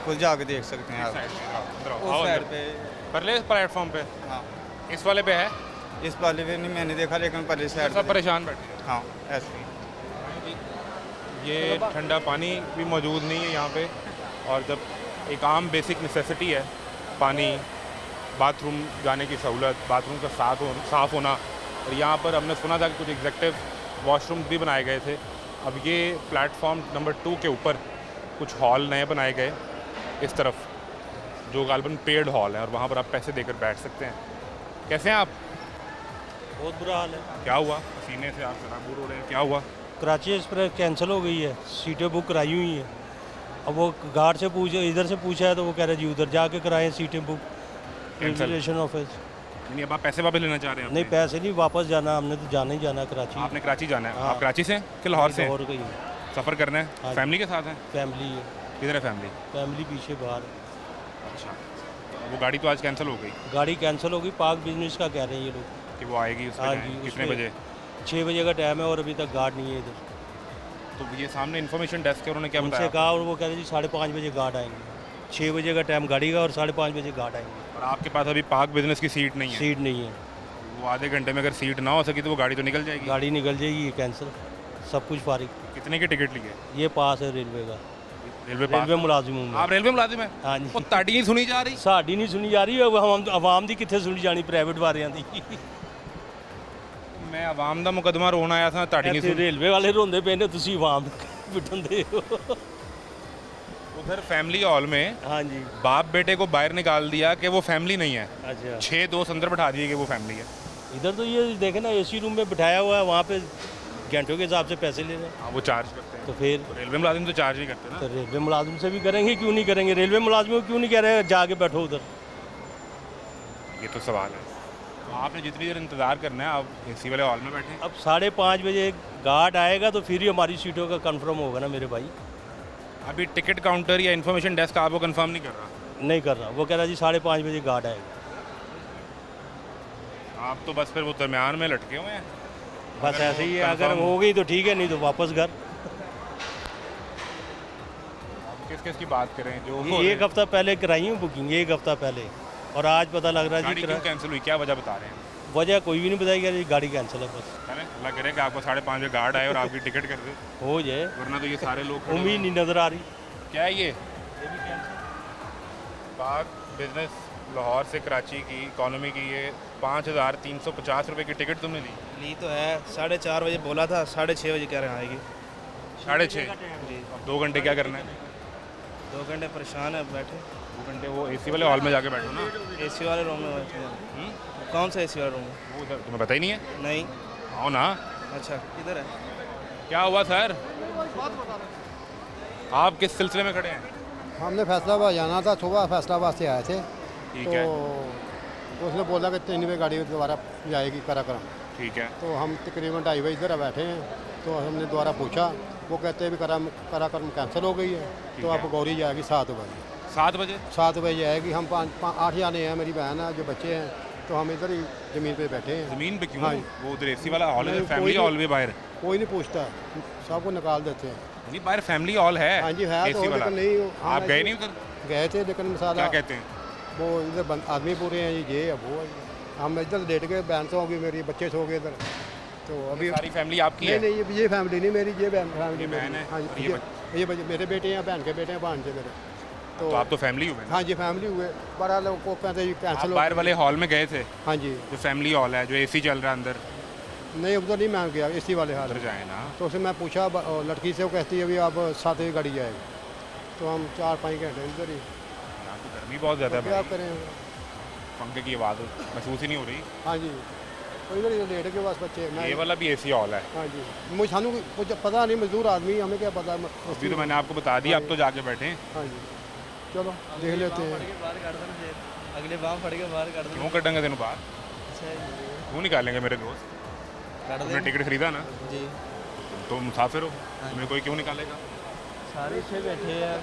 खुद जाके देख सकते हैं आप उस साइड पे, परले प्लेटफॉर्म पे। हाँ इस वाले पे है? इस वाले पे नहीं मैंने देखा, लेकिन परले साइड सब परेशान बैठे हैं। हाँ ऐसे ही। ये ठंडा पानी भी मौजूद नहीं है यहाँ पे, और जब एक आम बेसिक नेसेसिटी है पानी, बाथरूम जाने की सहूलत, बाथरूम का साफ़ होना, और यहाँ पर हमने सुना था कि कुछ एग्जेक्टिव वॉशरूम भी बनाए गए थे। अब ये प्लेटफॉर्म नंबर 2 के ऊपर कुछ हॉल नए बनाए गए इस तरफ, जो गालबन पेड हॉल है, और वहाँ पर आप पैसे देकर बैठ सकते हैं। कैसे हैं आप? बहुत बुरा हाल है। क्या हुआ? पसीने से आप शराबूर हो रहे हैं, क्या हुआ? कराची एक्सप्रेस कैंसिल हो गई है, सीटें बुक कराई हुई हैं। अब वो गार्ड से पूछे, इधर से पूछा है तो वो कह रहे जी उधर जाके कराएं सीटें बुक, रजिस्ट्रेशन ऑफिस। नहीं, अब आप पैसे वापस लेना चाह रहे हैं? नहीं पैसे नहीं, वापस जाना, हमने तो जाना ही जाना है कराची। आपने कराची जाना है? हाँ। आप कराची से हैं कि लाहौर से? लाहौर का ही सफ़र करना है? हाँ। फैमिली के साथ हैं? फैमिली है। किधर है फैमिली? फैमिली पीछे बाहर। अच्छा, वो गाड़ी तो आज कैंसिल हो गई? गाड़ी कैंसिल हो गई, पार्क बिजनेस का कह रहे हैं ये लोग कि वो आएगी उस हाँ पे जी, कितने उसमें बजे? 6 बजे का टाइम है और अभी तक गार्ड नहीं है इधर। तो ये सामने इन्फॉर्मेशन डेस्क है, उन्होंने क्या उनसे बताया? कहा और वो कह रहे जी 5:30 बजे गार्ड आएंगे। 6 बजे का टाइम गाड़ी का और 5:30 बजे गार्ड आएंगे। और आपके पास अभी पार्क बिजनेस की सीट नहीं है? सीट नहीं है। वो आधे घंटे में अगर सीट ना हो सकी तो वो गाड़ी तो निकल जाएगी। गाड़ी निकल जाएगी, कैंसिल, सब कुछ फारिग। कितने की टिकट ली है? ये पास है रेलवे का, रेलवे पास? रेलवे मुलाजिम हूं मैं। आप रेलवे मुलाजिम हैं? हाँ जी। वो ताड़ी नहीं सुनी जा रही? साड़ी नहीं सुनी जा रही, हम आवाम दी कित्थे सुनी जानी, प्राइवेट वारियां दी। मैं आवाम दा मुकदमा रोन आया था, ताड़ी नहीं ਇੱਥੇ सुनी। रेलवे वाले रोंदे पे ने, तुसी आवाम पिटंदे हो। उधर फैमिली हॉल में हाँ जी। बाप बेटे को बाहर निकाल दिया कि वो फैमिली नहीं है, अच्छा, 6 दोस्त अंदर बैठा दिए कि वो फैमिली है। इधर तो ये देखे ना, एसी रूम में बिठाया हुआ है, वहाँ पे घंटों के हिसाब से पैसे ले रहे हैं। हाँ, वो चार्ज करते हैं। तो फिर तो रेलवे मुलाजिम तो चार्ज नहीं करते ना। तो रेलवे मुलाजिम से भी करेंगे, क्यों नहीं करेंगे? रेलवे मुलाजिम को क्यों नहीं कह रहे जाके बैठो उधर? ये तो सवाल है। आपने जितनी देर इंतज़ार करना है आप एसी वाले हॉल में बैठे। अब 5:30 बजे गार्ड आएगा तो फिर ही हमारी सीटों का कंफर्म होगा ना मेरे भाई। अभी टिकट काउंटर या इन्फॉर्मेशन डेस्क आपको कंफर्म नहीं कर रहा? नहीं कर रहा, वो कह रहा जी 5:30 बजे गार्ड आएगा। आप तो बस फिर वो दरमियान में लटके हुए हैं। बस ऐसे ही है, अगर हो गई तो ठीक है, नहीं तो वापस घर। किस किस की बात करें जो ये एक हफ्ता पहले कराई हूँ बुकिंग, एक हफ्ता पहले, और आज पता लग रहा है गाड़ी जी क्यों कैंसिल हुई, क्या वजह बता रहे हैं? वजह कोई भी नहीं बताई, जी गाड़ी कैंसिल है बस। चलें, अल्लाह करे कि आपको 5:30 बजे गार्ड आए और आपकी टिकट कर दे, हो जाए, वरना तो ये सारे लोग खड़े उम्मीद हुए नहीं नज़र आ रही। हैं। क्या है ये? पाक बिजनेस लाहौर से कराची की इकॉनमी की ये 5,350 रुपये की टिकट तुमने ली? ली तो है, 4:30 बजे बोला था, 6:30 बजे कह रहे हैं आएगी। 6:30? जी, अब 2 घंटे क्या करना है? 2 घंटे परेशान है बैठे। 2 घंटे वो एसी वाले हॉल में जाके बैठो ना। एसी वाले रूम में बैठे हैं। कौन सा एसी वाला रूम है? वो उधर तुम्हें पता ही नहीं है? नहीं। आओ ना। अच्छा, किधर है? क्या हुआ सर? आप किस सिलसिले में खड़े हैं? हमने फैसलाबाद जाना था, सुबह फैसलाबाद से आए थे, ठीक तो है, उसने बोला कि 3 बजे गाड़ी दोबारा जाएगी कराक्रम। ठीक है। तो हम तकरीबन 2:30 बजे इधर बैठे हैं, तो हमने दोबारा पूछा, वो कहते हैं भी कराक्रम कैंसिल हो गई है, तो है। अब गौरी जाएगी 7 बजे। 7 बजे? 7 बजे जाएगी। हम 8 जाने हैं, मेरी बहन है, जो बच्चे हैं, तो हम इधर ही ज़मीन पे बैठे हैं। ज़मीन पे क्यों? हाँ जी। वो उधर एसी वाला हॉल है, नहीं, फैमिली कोई हॉल भी बाहर? कोई नहीं पूछता, सबको निकाल देते हैं। नहीं, बाहर फैमिली हॉल है। हाँ जी है, तो एसी वाला। लेकिन नहीं। हाँ, आप गए नहीं उधर? गए थे, लेकिन क्या मसाला कहते हैं? वो इधर आदमी पूरे हैं जी, ये है वो है। हम इधर लेट गए, बहन सो गई मेरी, बच्चे सो गए इधर। तो अभी सारी फैमिली आपकी नहीं है? नहीं, ये फैमिली नहीं मेरी, ये फैमिली बहन है हाँ और जी, ये मेरे बेटे हैं, बहन के बेटे हैं, भांजे मेरे। तो आप तो फैमिली हुए ना? हाँ जी फैमिली हुए, बड़ा लोग को कहते जी आप कैंसिल हो। बाहर वाले हॉल में गए थे? हाँ जी। जो फैमिली हॉल है, जो एसी चल रहा है अंदर? नहीं उधर नहीं, मैं गया इसी वाले हाल उधर में। जाए ना। तो उससे मैं पूछा, लड़की से, वो कहती है अभी आप 7 बजे गाड़ी जाएगी। तो हम 4-5 घंटे इधर ही। यहाँ तो गर्मी बहुत ज़्यादा है क्या भाई। करें? पंखे की आवाज़ महसूस ही नहीं हो रही। हाँ जी, तो इधर ही लेट के पास बच्चे। ये वाला भी एसी हॉल है? हाँ जी, मुझे सानू कुछ पता नहीं, मजदूर आदमी, हमें क्या पता। अभी तो मैंने आपको बता दिया, अब तो जाके बैठे हैं। हाँ जी, चलो देख लेते हैं। अगले बाम फट के बाहर कर क्यों कटेंगे तेन बाहर? अच्छा क्यों निकालेंगे मेरे दोस्त? तुमने टिकट खरीदा ना? जी, तुम तो मुसाफिर हो, तुम्हें कोई क्यों निकालेगा? सारे से बैठे हैं।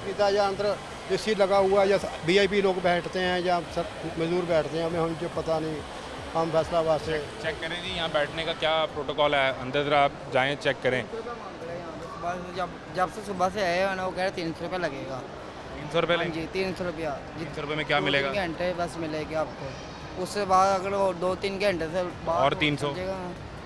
पिता या अंदर एसी लगा हुआ, या VIP लोग बैठते हैं, या मजदूर बैठते हैं, हमें हमको पता नहीं। हम फैसलाबाद से चेक करें जी, यहाँ बैठने का क्या प्रोटोकॉल है? अंदर ज़रा आप जाएँ, चेक करें। जब से सुबह से आए हैं ना, वो कह रहे 300 रुपये लगेगा। 300 रुपये हाँ लेंगे? जी, 300 रुपया। 300 रुपये में क्या मिलेगा? 2-3 घंटे बस मिलेगी आपको। उससे बाद अगर वो 2-3 घंटे से बाद और 300?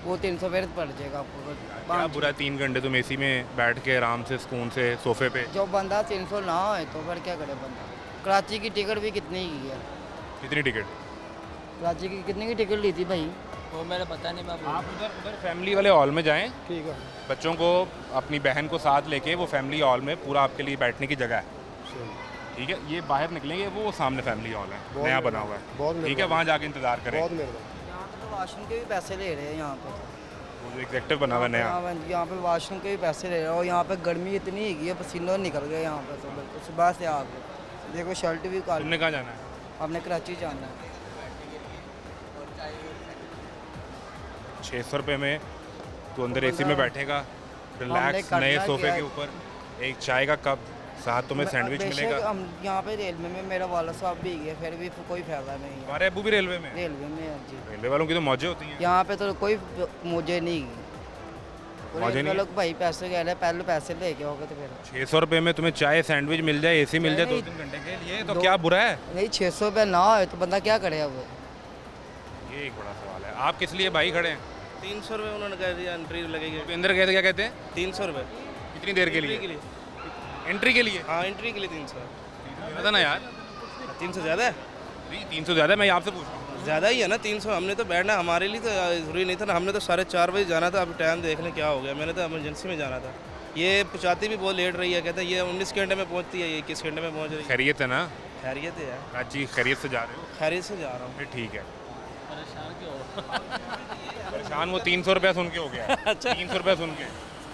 वो 300 फिर पड़ जाएगा आपको। क्या बुरा 3 घंटे तुम एसी में बैठ के आराम से सुकून से सोफे पे? जो बंदा 300 ना हो तो फिर क्या करे बंदा? कराची की टिकट भी कितनी की है? कितनी टिकट? कराची की कितने की टिकट ली थी भाई? वो मेरा पता नहीं, मैं आप उधर फैमिली वाले हॉल में जाएं, ठीक है। बच्चों को अपनी बहन को साथ लेके, वो फैमिली हॉल में पूरा आपके लिए बैठने की जगह है, ठीक है? ये बाहर निकलेंगे, वो सामने फैमिली हॉल है, नया बना हुआ है, ठीक है? वहाँ जाके इंतज़ार करें। बहुत मेहरबानी। यहाँ पे तो वाशरूम के भी पैसे ले रहे हैं। यहाँ पे वो जो एग्जेक्टिव बना हुआ है नया, यहाँ पे वाशरूम के भी पैसे ले रहे हैं। और यहाँ पे गर्मी इतनी है, पसीना निकल गया यहाँ पे तो बिल्कुल सुबह से आके। देखो शर्ट भी काली। तुमने कहाँ जाना है? आपने कराची जाना है। 600 रुपये में तो अंदर एसी में बैठेगा, रिलैक्स, करना नए सोफे क्या के है? ऊपर, एक चाय का कप, साथ तुम्हें सैंडविच बेशक मिलेगा। हम यहाँ पे रेलवे में, मेरा वाला साहब भी गए, फिर भी कोई फायदा नहीं है। हमारे अबू भी रेलवे में? रेलवे में है जी। रेलवे वालों की तो मौजें होती हैं। यहाँ पे तो कोई मुझे नहीं। मौजे रेलवे नहीं? लोग भाई पैसे कह रहे हैं, पहले पैसे लेके होगे तो फिर 600 रुपये में तुम्हें चाय सैंडविच मिल जाए, एसी मिल जाए नहीं, 2-3 घंटे के लिए, तो क्या बुरा है? नहीं 600 रुपये ना हो तो बंदा क्या करे अब? ये एक बड़ा सवाल है। आप किस लिए भाई खड़े हैं? 300 रुपये उन्होंने कह दिया, एंट्री लगेगी। अभी अंदर गए थे, क्या कहते हैं? 300 रुपये कितनी देर के लिए? एंट्री के लिए? हाँ, एंट्री के लिए 300। ज़्यादा ना यार, 300 ज़्यादा है? नहीं 300 ज़्यादा है, मैं आपसे पूछ रहा हूँ। ज़्यादा ही है ना 300। हमने तो बैठना, हमारे लिए तो ज़रूरी नहीं था ना। हमने तो 4:30 बजे जाना था। अब टाइम देख लें क्या हो गया। मैंने तो इमरजेंसी में जाना था। ये पहुँचाती भी बहुत लेट रही है। कहते हैं ये 19 घंटे में पहुँचती है, ये 21 घंटे में पहुँच रही है। खैरियत है ना? खैरियत है यार। राजी खैरियत से जा रहे हो? खैरियत से जा रहा हूँ। फिर ठीक है। परेशान वो 300 रुपया सुन के हो गया। 300 रुपया सुन के।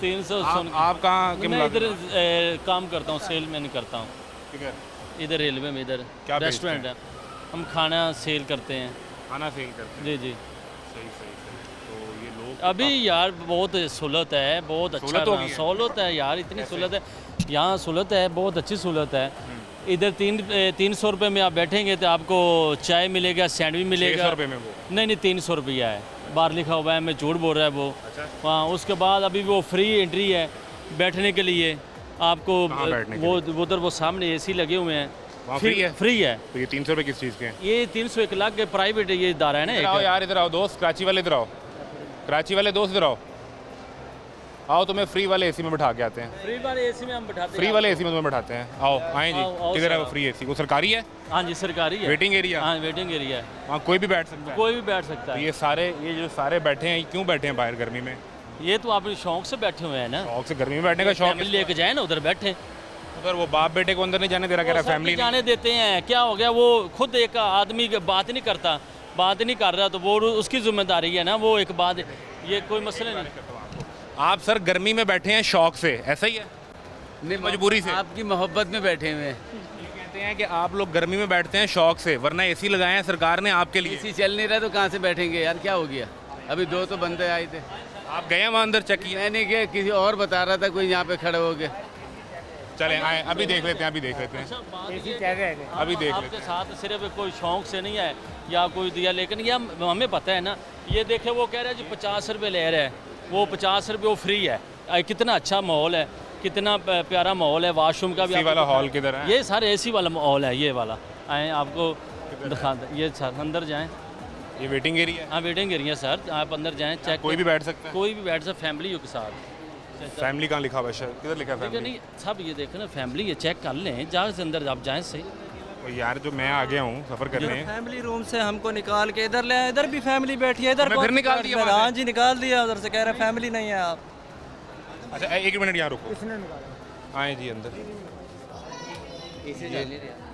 300 आप कहाँ के मैं इधर मुलाजिम? काम करता हूँ, सेलमैन करता हूँ किधर? इधर रेलवे में। इधर क्या बेचते रेस्टोरेंट है, हम खाना सेल करते हैं। खाना सेल करते हैं? जी जी। सही सही सही। तो ये लोग अभी यार बहुत सहूलत है, बहुत अच्छा सहूलत हो गई है। सहूलत है यार, इतनी सहूलत है यहाँ। सहूलत है, बहुत अच्छी सहूलत है। इधर 300 रुपये में आप बैठेंगे तो आपको चाय मिलेगा, सैंडविच मिलेगा। 600 रुपये में वो? नहीं 300 रुपया है, बाहर लिखा हुआ है, मैं झूठ बोल रहा है वो। अच्छा। हाँ, उसके बाद अभी वो फ्री एंट्री है बैठने के लिए आपको। कहाँ बैठने के वो उधर वो सामने एसी लगे हुए हैं, वहाँ फ्री है? फ्री है। तो ये 300 रुपये किस चीज़ के हैं? ये 300 1 लाख के प्राइवेट ये इदारा है ना। इधर आओ यार, इधर आओ दोस्त, कराची वाले इधर आओ। कराची वाले दोस्त इधर आओ। आओ तुम्हें फ्री वाले एसी में बैठा के आते हैं। फ्री वाले एसी में हम बैठाते हैं। फ्री वाले एसी में तुम्हें बैठाते हैं। आओ आए आओ, जी। आओ किधर है सर, वो फ्री एसी? वो सरकारी है? हाँ जी सरकारी है। Waiting area? हाँ वेटिंग एरिया है, वहाँ कोई भी बैठ सकता है? कोई भी बैठ सकता तो है। ये जो सारे बैठे हैं, ये क्यों बैठे हैं बाहर गर्मी में? ये तो आप शौक से बैठे हुए हैं ना। शौक से गर्मी में बैठने का शौक? फैमिली लेके जाए ना, उधर बैठे। उधर वो बाप बेटे को अंदर नहीं जाने दे रहा, कह रहा फैमिली जाने देते हैं। क्या हो गया, वो खुद एक आदमी बात नहीं करता, बात नहीं कर रहा तो वो उसकी जिम्मेदारी है ना। वो एक बात, ये कोई मसला नहीं। आप सर गर्मी में बैठे हैं शौक से, ऐसा ही है? नहीं मजबूरी से? आपकी मोहब्बत में बैठे हुए हैं। कहते हैं कि आप लोग गर्मी में बैठते हैं शौक से, वरना एसी लगाए हैं सरकार ने आपके लिए। एसी चल नहीं रहा तो कहाँ से बैठेंगे यार, क्या हो गया? अभी 2 तो बंदे आए थे। आप गए वहाँ अंदर चेक किया? मैं नहीं गया, किसी और बता रहा था, कोई यहाँ पे खड़े हो गए। चले आए, अभी देख लेते हैं, अभी देख लेते हैं, अभी देख लेते आपके हैं। साथ सिर्फ कोई शौक से नहीं है या कोई दिया, लेकिन ये हमें पता है ना। ये देखे वो कह रहे हैं जी 50 रुपये ले रहा है, वो 50 रुपये वो फ्री है। कितना अच्छा माहौल है, कितना प्यारा माहौल है। वाशरूम का भी एसी वाला हॉल किधर है? ये सारे एसी वाला माहौल है, ये वाला। आए आपको दिखा दें, ये सर अंदर जाएं। ये वेटिंग एरिया है? हाँ वेटिंग एरिया सर, आप अंदर जाएं, चेक। कोई भी बैठ सकता है? कोई भी बैठ सकता, फैमिली के साथ। फैमिली कहाँ लिखा हुआ है? किधर लिखा है ठीक है, फैमिली? नहीं सब ये देखें ना, फैमिली ये चेक कर लें, जहाँ से अंदर आप जाएँ सही। तो यार जो मैं आ गया हूँ सफ़र करने, फैमिली रूम से हमको निकाल के इधर ले आए, इधर भी फैमिली बैठी है। इधर हमें फिर निकाल दिया वहाँ से? हाँ जी निकाल दिया उधर से, कह रहे फैमिली नहीं है आप। अच्छा एक मिनट यहाँ रुको, आए जी अंदर।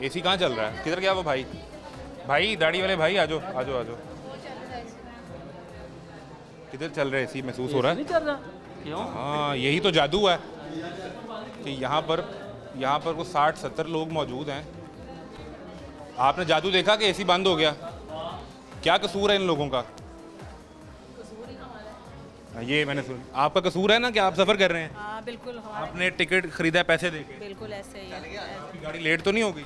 एसी कहाँ चल रहा है? किधर गया वो भाई? भाई दाढ़ी वाले भाई, आजो आजो आजो। किधर चल रहा है एसी? महसूस हो रहा है? नहीं चल रहा क्यों? हाँ यही तो जादू है कि यहाँ पर वो 60-70 लोग मौजूद हैं। आपने जादू देखा कि एसी बंद हो गया? क्या कसूर है इन लोगों का? ये मैंने सुन, आपका कसूर है ना कि आप सफ़र कर रहे हैं? हाँ बिल्कुल। आपने टिकट खरीदा है पैसे देके? बिल्कुल ऐसे ही है। आपकी गाड़ी लेट तो नहीं हो गई?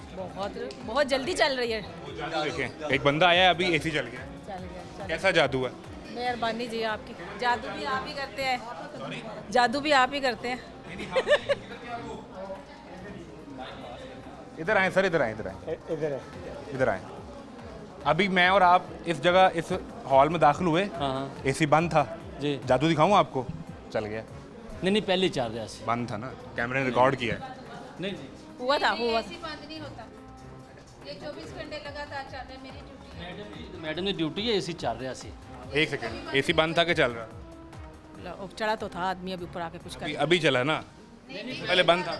बहुत जल्दी चल रही है। जादू देखें, एक बंदा आया है अभी, एसी चल गया। चल गया। कैसा जादू है? मेहरबानी जी आपकी। जादू भी आप ही करते हैं, जादू भी आप ही करते हैं। इधर आए सर, इधर आए, इधर आए। अभी मैं और आप इस जगह, इस हॉल में दाखिल हुए, एसी बंद था जी। जादू दिखाऊं आपको? चल गया। नहीं पहले चार रहा से बंद था ना, कैमरे ने रिकॉर्ड किया है। नहीं हुआ था। बंद नहीं होता, ये 24 घंटे लगातार चल रहा है। मेरी ड्यूटी है। मैडम की ड्यूटी है, एसी चल रहा सी। एक सेकंड, एसी बंद था कि चल रहा? चढ़ा तो था आदमी, अभी ऊपर आके कुछ कर। अभी चला ना, पहले बंद था।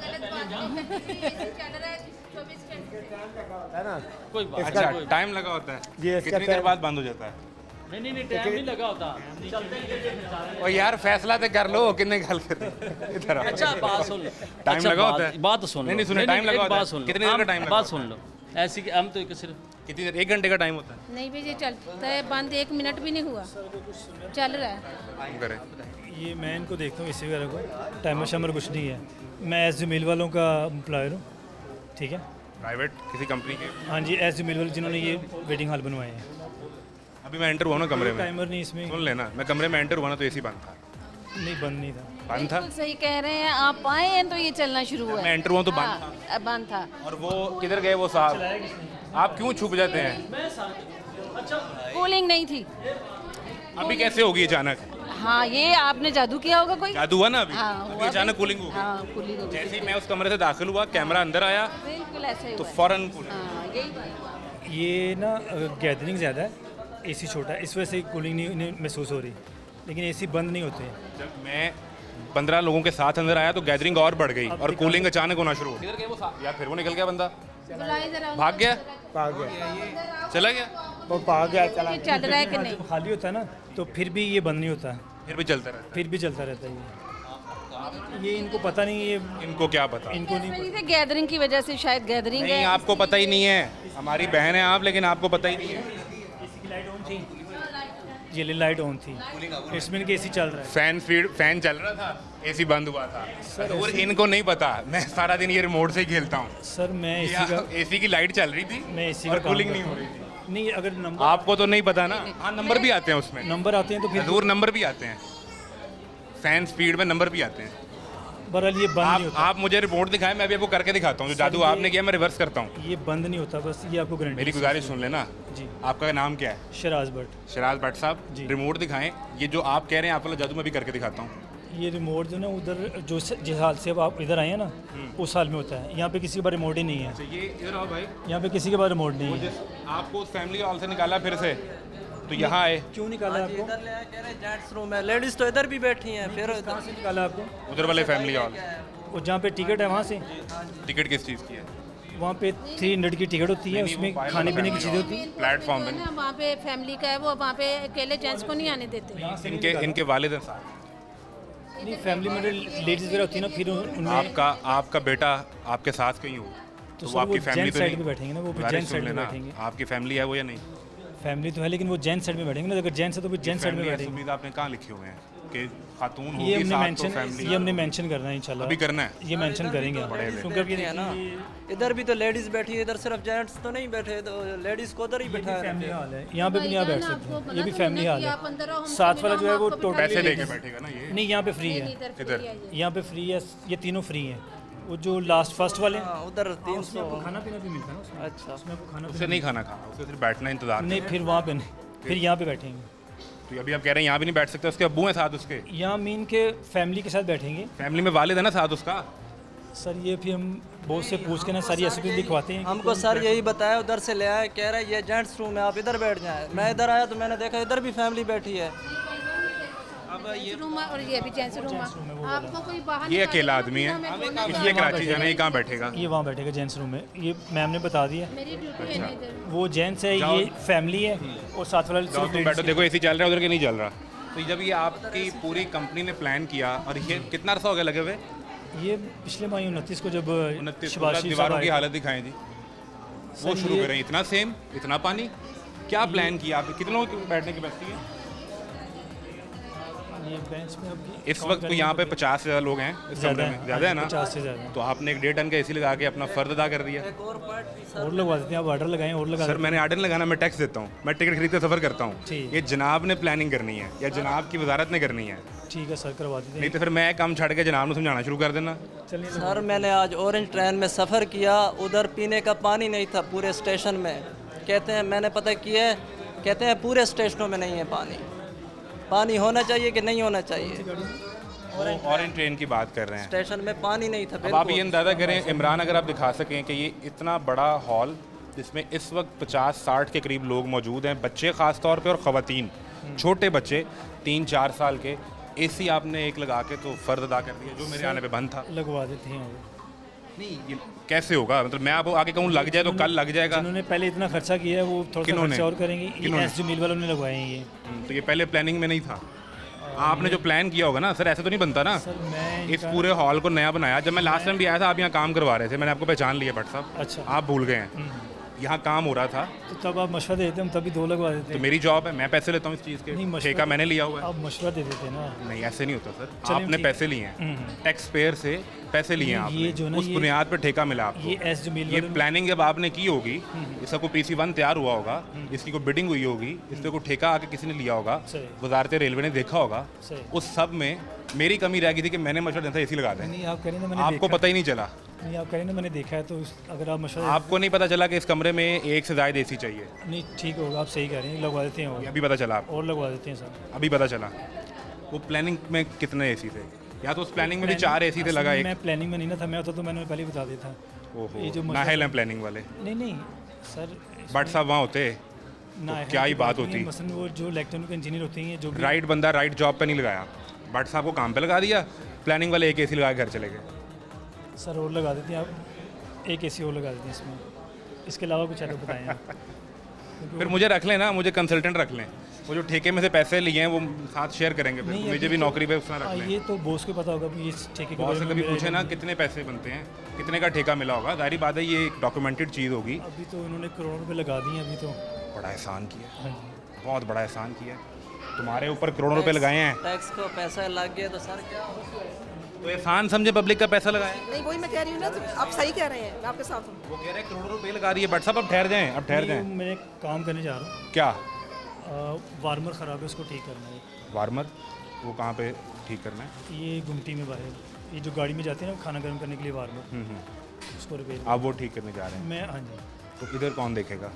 है ना, कोई बात। अच्छा टाइम लगा होता है? कितनी देर बाद बंद हो जाता है? नहीं टाइम नहीं लगा होता, चलते ही। ओ यार फैसला तो कर लो, कितने गल कर इधर आओ। अच्छा बात सुन लो, टाइम लगा होता है? बात सुन लो। नहीं सुने, टाइम लगा होता है? बात सुन लो, कितनी देर का टाइम लगा? बात सुन लो। ऐसी हम तो सिर्फ कितनी देर? 1 घंटे का टाइम होता है? नहीं भाई ये चलता है, बंद 1 मिनट भी नहीं हुआ, चल रहा है। करें ये मैं इनको देखता हूँ इसी वगैरह को, टाइमर शामर कुछ नहीं है। मैं एस मिल वालों का एम्प्लॉयर हूँ, ठीक है, प्राइवेट किसी कंपनी के? हाँ जी, एस मिल वाले जिन्होंने ये वेटिंग हॉल बनवाए हैं। अभी मैं एंटर हुआ ना कमरे में, टाइमर नहीं इसमें। सुन लेना, मैं कमरे में एंटर हुआ ना तो एसी बंद था। नहीं बंद नहीं था। बंद था? सही कह रहे हैं आप, आए हैं तो ये चलना शुरू हुआ। मैं एंटर हुआ तो बंद था। बंद था। और वो किधर गए वो साहब? आप क्यों छुप जाते हैं? कूलिंग नहीं थी। अभी कैसे होगी अचानक? हाँ, ये आपने जादू किया होगा कोई। जादू हुआ ना अभी? हाँ, अभी हुआ अचानक भी। कूलिंग हो गई। हाँ, कूलिंग हो गई। जैसे ही मैं उस कमरे से दाखिल हुआ, कैमरा अंदर आया बिल्कुल ऐसे ही तो हुआ है। फौरन कूलिंग। हाँ, यही ये ना गैदरिंग ज़्यादा है, एसी छोटा है, इस वजह से कूलिंग नहीं महसूस हो रही, लेकिन एसी बंद नहीं होते हैं। जब मैं 15 लोगों के साथ अंदर आया तो गैदरिंग और बढ़ गई और कूलिंग अचानक होना शुरू हो गई। यार फिर वो निकल गया बंदा, भाग गया, चला गया, वो भाग गया, ये चल रहा है कि नहीं? खाली होता है ना तो फिर भी ये बंद नहीं होता, फिर भी चलता रहता फिर भी चलता रहता है। ये इनको पता नहीं, ये है। इनको क्या पता? इनको नहीं मेरी से गैदरिंग की वजह से शायद गैदरिंग नहीं, है। आपको पता ही नहीं है। हमारी बहन है आप, लेकिन आपको पता ही नहीं है। ये लाइट ऑन थी, इसमें एसी चल रहा है, फैन चल रहा था, एसी बंद हुआ था। और इनको नहीं पता, मैं सारा दिन ये रिमोट से ही खेलता हूँ। सर मैं एसी की लाइट चल रही थी, मैं एसी और का कूलिंग काम नहीं हो करता रही थी। हूँ। नहीं, अगर नंबर आपको तो नहीं पता ना। हाँ, नंबर भी आते हैं उसमें, नंबर आते हैं तो फिर जरूर नंबर भी आते हैं, फैन स्पीड में नंबर भी आते हैं। बहरहाल ये बंद नहीं होता। आप मुझे रिपोर्ट दिखाएं, मैं अभी आपको करके दिखाता हूँ। जो जादू आपने किया मैं रिवर्स करता हूँ। ये बंद नहीं होता, बस ये आपको गारंटी। मेरी गुजारिश सुन लेना। जी। आपका नाम क्या है? शराज भट्ट। शराज भट्ट साहब, जी। रिमोट दिखाएं। ये जो आप कह रहे हैं आप वाला जादू मैं भी करके दिखाता हूँ। ये रिमोट जो ना उधर जिस हाल से अब आप इधर आए हैं ना, उस हाल में होता है। यहाँ पे किसी के पास रिमोट ही नहीं है। अच्छा, ये इधर आओ भाई। यहाँ पे किसी के पास रिमोट नहीं है। आपको उस फैमिली हॉल से निकाला फिर से, तो यहाँ आए, क्यों निकाला आपको? इधर ले आए, कह रहे जेंट्स रूम है, लेडीज तो इधर भी बैठी हैं, फिर कहाँ से निकाला आपको? उधर वाले फैमिली हॉल। और जहाँ पे टिकट है वहाँ से? टिकट किस चीज़ की है? वहाँ पे 300 की टिकट होती है, उसमें खाने पीने की चीज़ें होती है। प्लेटफॉर्म पे वहाँ पे फैमिली का है, वो वहाँ पे अकेले जेंट्स को नहीं आने देते। इनके वालिद हैं साथ। नहीं, फैमिली में लेडीज़ वगैरह होती है ना, फिर उनमें आपका बेटा आपके साथ कहीं हो तो वो सर आपकी वो फैमिली जेंट्स तो साइड नहीं? में बैठेंगे ना, वो गुजारिश जेंट्स सुन साइड में लेना, बैठेंगे। आपकी फैमिली है वो या नहीं? फैमिली तो है, लेकिन वो जेंट्स साइड में बैठेंगे ना। अगर जेंट्स है तो फिर जेंट्स साइड में फैमिली है, बैठेंगे। सुमीत आपने कहाँ लिखे हुए हैं कि खातून ये होगी हमने साथ तो मेंशन फैमिली? ये हमने मेंशन करना है इंशाल्लाह। अभी करना है? ये मेंशन करेंगे हम। क्योंकि अभी है ना, इधर भी तो लेडीज बैठी है, इधर सिर्फ जेंट्स तो नहीं बैठे, तो लेडीज को उधर ही बैठा है। फैमिली हॉल है, यहाँ पे भी नहीं आप बैठ सकते। ये भी फैमिली हॉल आप अंदर आओ, है। हम साथ वाला जो है वो टोटल पैसे दे के बैठेगा ना ये? नहीं, यहाँ पे फ्री है। इधर यहाँ पे फ्री है, ये तीनों फ्री हैं। वो जो लास्ट फर्स्ट वाले हैं, उधर उसमें 300। आपको खाना पीना भी मिलता है ना उसमें। अच्छा, उसमें आपको खाना उसे नहीं खाना खाना, उसे सिर्फ बैठना इंतजार नहीं, फिर वहाँ पे नहीं, फिर यहाँ पे बैठेंगे। तो अभी आप कह रहे हैं यहाँ भी नहीं बैठ सकते, उसके अब्बू हैं साथ उसके? यहाँ मीन के फैमिली के साथ बैठेंगे। फैमिली में वालिद है ना साथ उसका? सर ये फिर हम बॉस से पूछ के ना सारी एसओपी लिखवाते हैं। हमको सर यही बताया, उधर से ले आए, कह रहे ये जेंट्स रूम है, आप इधर बैठ जाएं। मैं इधर आया तो मैंने देखा इधर भी फैमिली बैठी है। अब ये रूम और ये भी जेंट्स रूम है। आपको कोई बाहर ये अकेला आदमी है, ये कराची जाना है, ये कहाँ बैठेगा? ये वहाँ बैठेगा जेंट्स रूम में। ये मैम ने बता दिया, मेरी ड्यूटी है नहीं इधर। वो जेंट्स है, ये फैमिली है, और साथ वाला जाओ तुम बैठो, देखो एसी चल रहा है, उधर के नहीं चल रहा। तो जब ये आपकी पूरी कंपनी ने प्लान किया, और ये कितना अर्सा हो गया लगे हुए? ये पिछले माह 29 को जब 29 शबाशी दीवारों साहब की आए हालत दिखाएं जी। वो शुरू करें, इतना सेम, इतना पानी, क्या प्लान किया आपने? कितने लोगों की बैठने की बस्ती है? ये बेंच में अब इस वक्त तो यहाँ पे 50 से ज़्यादा लोग हैं इस कमरे में, ज़्यादा है ना? 50 से ज़्यादा। तो आपने एक 1.5 टन का एसी लगा के अपना फ़र्ज अदा कर दिया। और लगवा देते हैं, आप ऑर्डर लगाएं और लगा सर मैंने आर्डर लगाना, मैं टैक्स देता हूँ, मैं टिकट खरीद के सफ़र करता हूँ। ठीक। ये जनाब ने प्लानिंग करनी है या जनाब की वजारत ने करनी है? ठीक है सर, करवा देते नहीं तो फिर मैं काम छड़ के जनाब ने समझाना शुरू कर देना। चलिए सर मैंने आज ऑरेंज ट्रेन में सफ़र किया, उधर पीने का पानी नहीं था पूरे स्टेशन में। कहते हैं मैंने पता किया है, कहते हैं पूरे स्टेशनों में नहीं है पानी। पानी होना चाहिए कि नहीं होना चाहिए? ऑरेंज ट्रेन की बात कर रहे हैं, स्टेशन में पानी नहीं था। अब आप ये अंदाज़ा करें इमरान, अगर आप दिखा सकें कि ये इतना बड़ा हॉल जिसमें इस वक्त 50-60 के करीब लोग मौजूद हैं, बच्चे ख़ास तौर पे और ख़वातीन, छोटे बच्चे 3-4 साल के, एसी आपने एक लगा के तो फ़र्ज अदा कर दिया जो मेरे आने पे बंद था। लगवा देते हैं। नहीं ये कैसे होगा? मतलब मैं आपको आगे कहूँ लग जाए तो कल लग जाएगा। जिन्होंने पहले इतना खर्चा किया है वो थोड़ा सा खर्चा और करेंगे। ये एसजी मिल वालों ने लगवाए हैं ये। तो ये पहले प्लानिंग में नहीं था? आपने जो प्लान किया होगा ना सर, ऐसे तो नहीं बनता ना। सर मैं इस पूरे हॉल को नया बनाया, जब मैं लास्ट टाइम भी आया था आप यहाँ काम करवा रहे थे, मैंने आपको पहचान लिया भट्ट साहब। अच्छा, आप भूल गए हैं, यहाँ काम हो रहा था तो तब आप मशवरा देते हम तभी 2 लगवा देते। तो मेरी जॉब है, मैं पैसे लेता हूँ इस चीज़ के, ठेका मैंने लिया हुआ है। आप मशवरा दे देते ना। नहीं ऐसे नहीं होता सर, आपने पैसे लिए हैं, टैक्स पेयर से पैसे लिए हैं ये जो आपने, ना उस ये- बुनियाद पर ठेका मिला आपको। ये एस जो मिल ये वालों प्लानिंग जब आपने की होगी, इसका कोई PC1 तैयार हुआ होगा, इसकी कोई बिडिंग हुई होगी, इससे कोई ठेका आके किसी ने लिया होगा, सही। वजारत रेलवे ने देखा होगा, सही। उस सब में मेरी कमी रह गई थी कि मैंने मशवरा देना था एसी लगा दें। नहीं, आप कह रहे हैं मैंने आपको देखा। पता ही नहीं चला। नहीं आप करें ना, मैंने देखा है तो अगर आप मशवरा आपको नहीं पता चला कि इस कमरे में एक से ज़्यादा एसी चाहिए? नहीं ठीक होगा, आप सही कह रहे हैं, लगवा देते हैं और अभी पता चला आपको? और लगवा देते हैं सर। अभी पता चला? वो प्लानिंग में कितने एसी थे? या तो उस प्लानिंग में भी 4 एसी थे लगा एक? मैं प्लानिंग में नहीं ना था, मैं होता तो मैंने पहले ही बता दिया था। ओहो, नाहल हैं प्लानिंग वाले? नहीं सर, बट साहब वहाँ होते ना तो क्या ही बात होती? मसलन वो जो इलेक्ट्रॉनिक इंजीनियर होते हैं जो भी राइट बंदा राइट जॉब पे नहीं लगाया, बट साहब को काम पे लगा दिया, प्लानिंग वाले एक एसी लगा के घर चले गए। सर और लगा देते हैं आप, एक एसी और लगा देते हैं इसमें, इसके अलावा कुछ है तो बताएं आप। फिर मुझे रख लें ना, मुझे कंसल्टेंट रख लें, वो जो ठेके में से पैसे लिए हैं वो साथ शेयर करेंगे, फिर मुझे भी नौकरी पे उसमें रख लें। ये तो बॉस को पता होगा कि इस ठेके के बॉस से बारे कभी में पूछे ना कितने पैसे बनते हैं, कितने का ठेका मिला होगा, जाहिर बात है ये एक डॉक्यूमेंटेड चीज़ होगी। अभी तो उन्होंने करोड़ों रुपये लगा दिए अभी तो। बड़ा एहसान किया, हाँ जी बहुत बड़ा एहसान किया, तुम्हारे ऊपर करोड़ों रुपए लगाए हैं। टैक्स को पैसा लग गया तो सर क्या तो एहसान समझे पब्लिक का पैसा लगाए? नहीं वही मैं कह रही हूँ ना, तो आप सही कह रहे हैं, मैं आपके साथ हूँ। वो कह रहे हैं करोड़ों रुपए लगा दिए, बट साहब अब ठहर जाएं, अब ठहर जाएं। मैं काम करने जा रहा हूँ। क्या? वार्मर ख़राब है, उसको ठीक करना है। वार्मर? वो कहाँ पे ठीक करना है? ये गुमटी में बाहर, ये जो गाड़ी में जाते हैं ना खाना गर्म करने के लिए वार्मर, उसको रिपेयर। आप वो ठीक करने जा रहे हैं? मैं हाँ जी। तो इधर कौन देखेगा?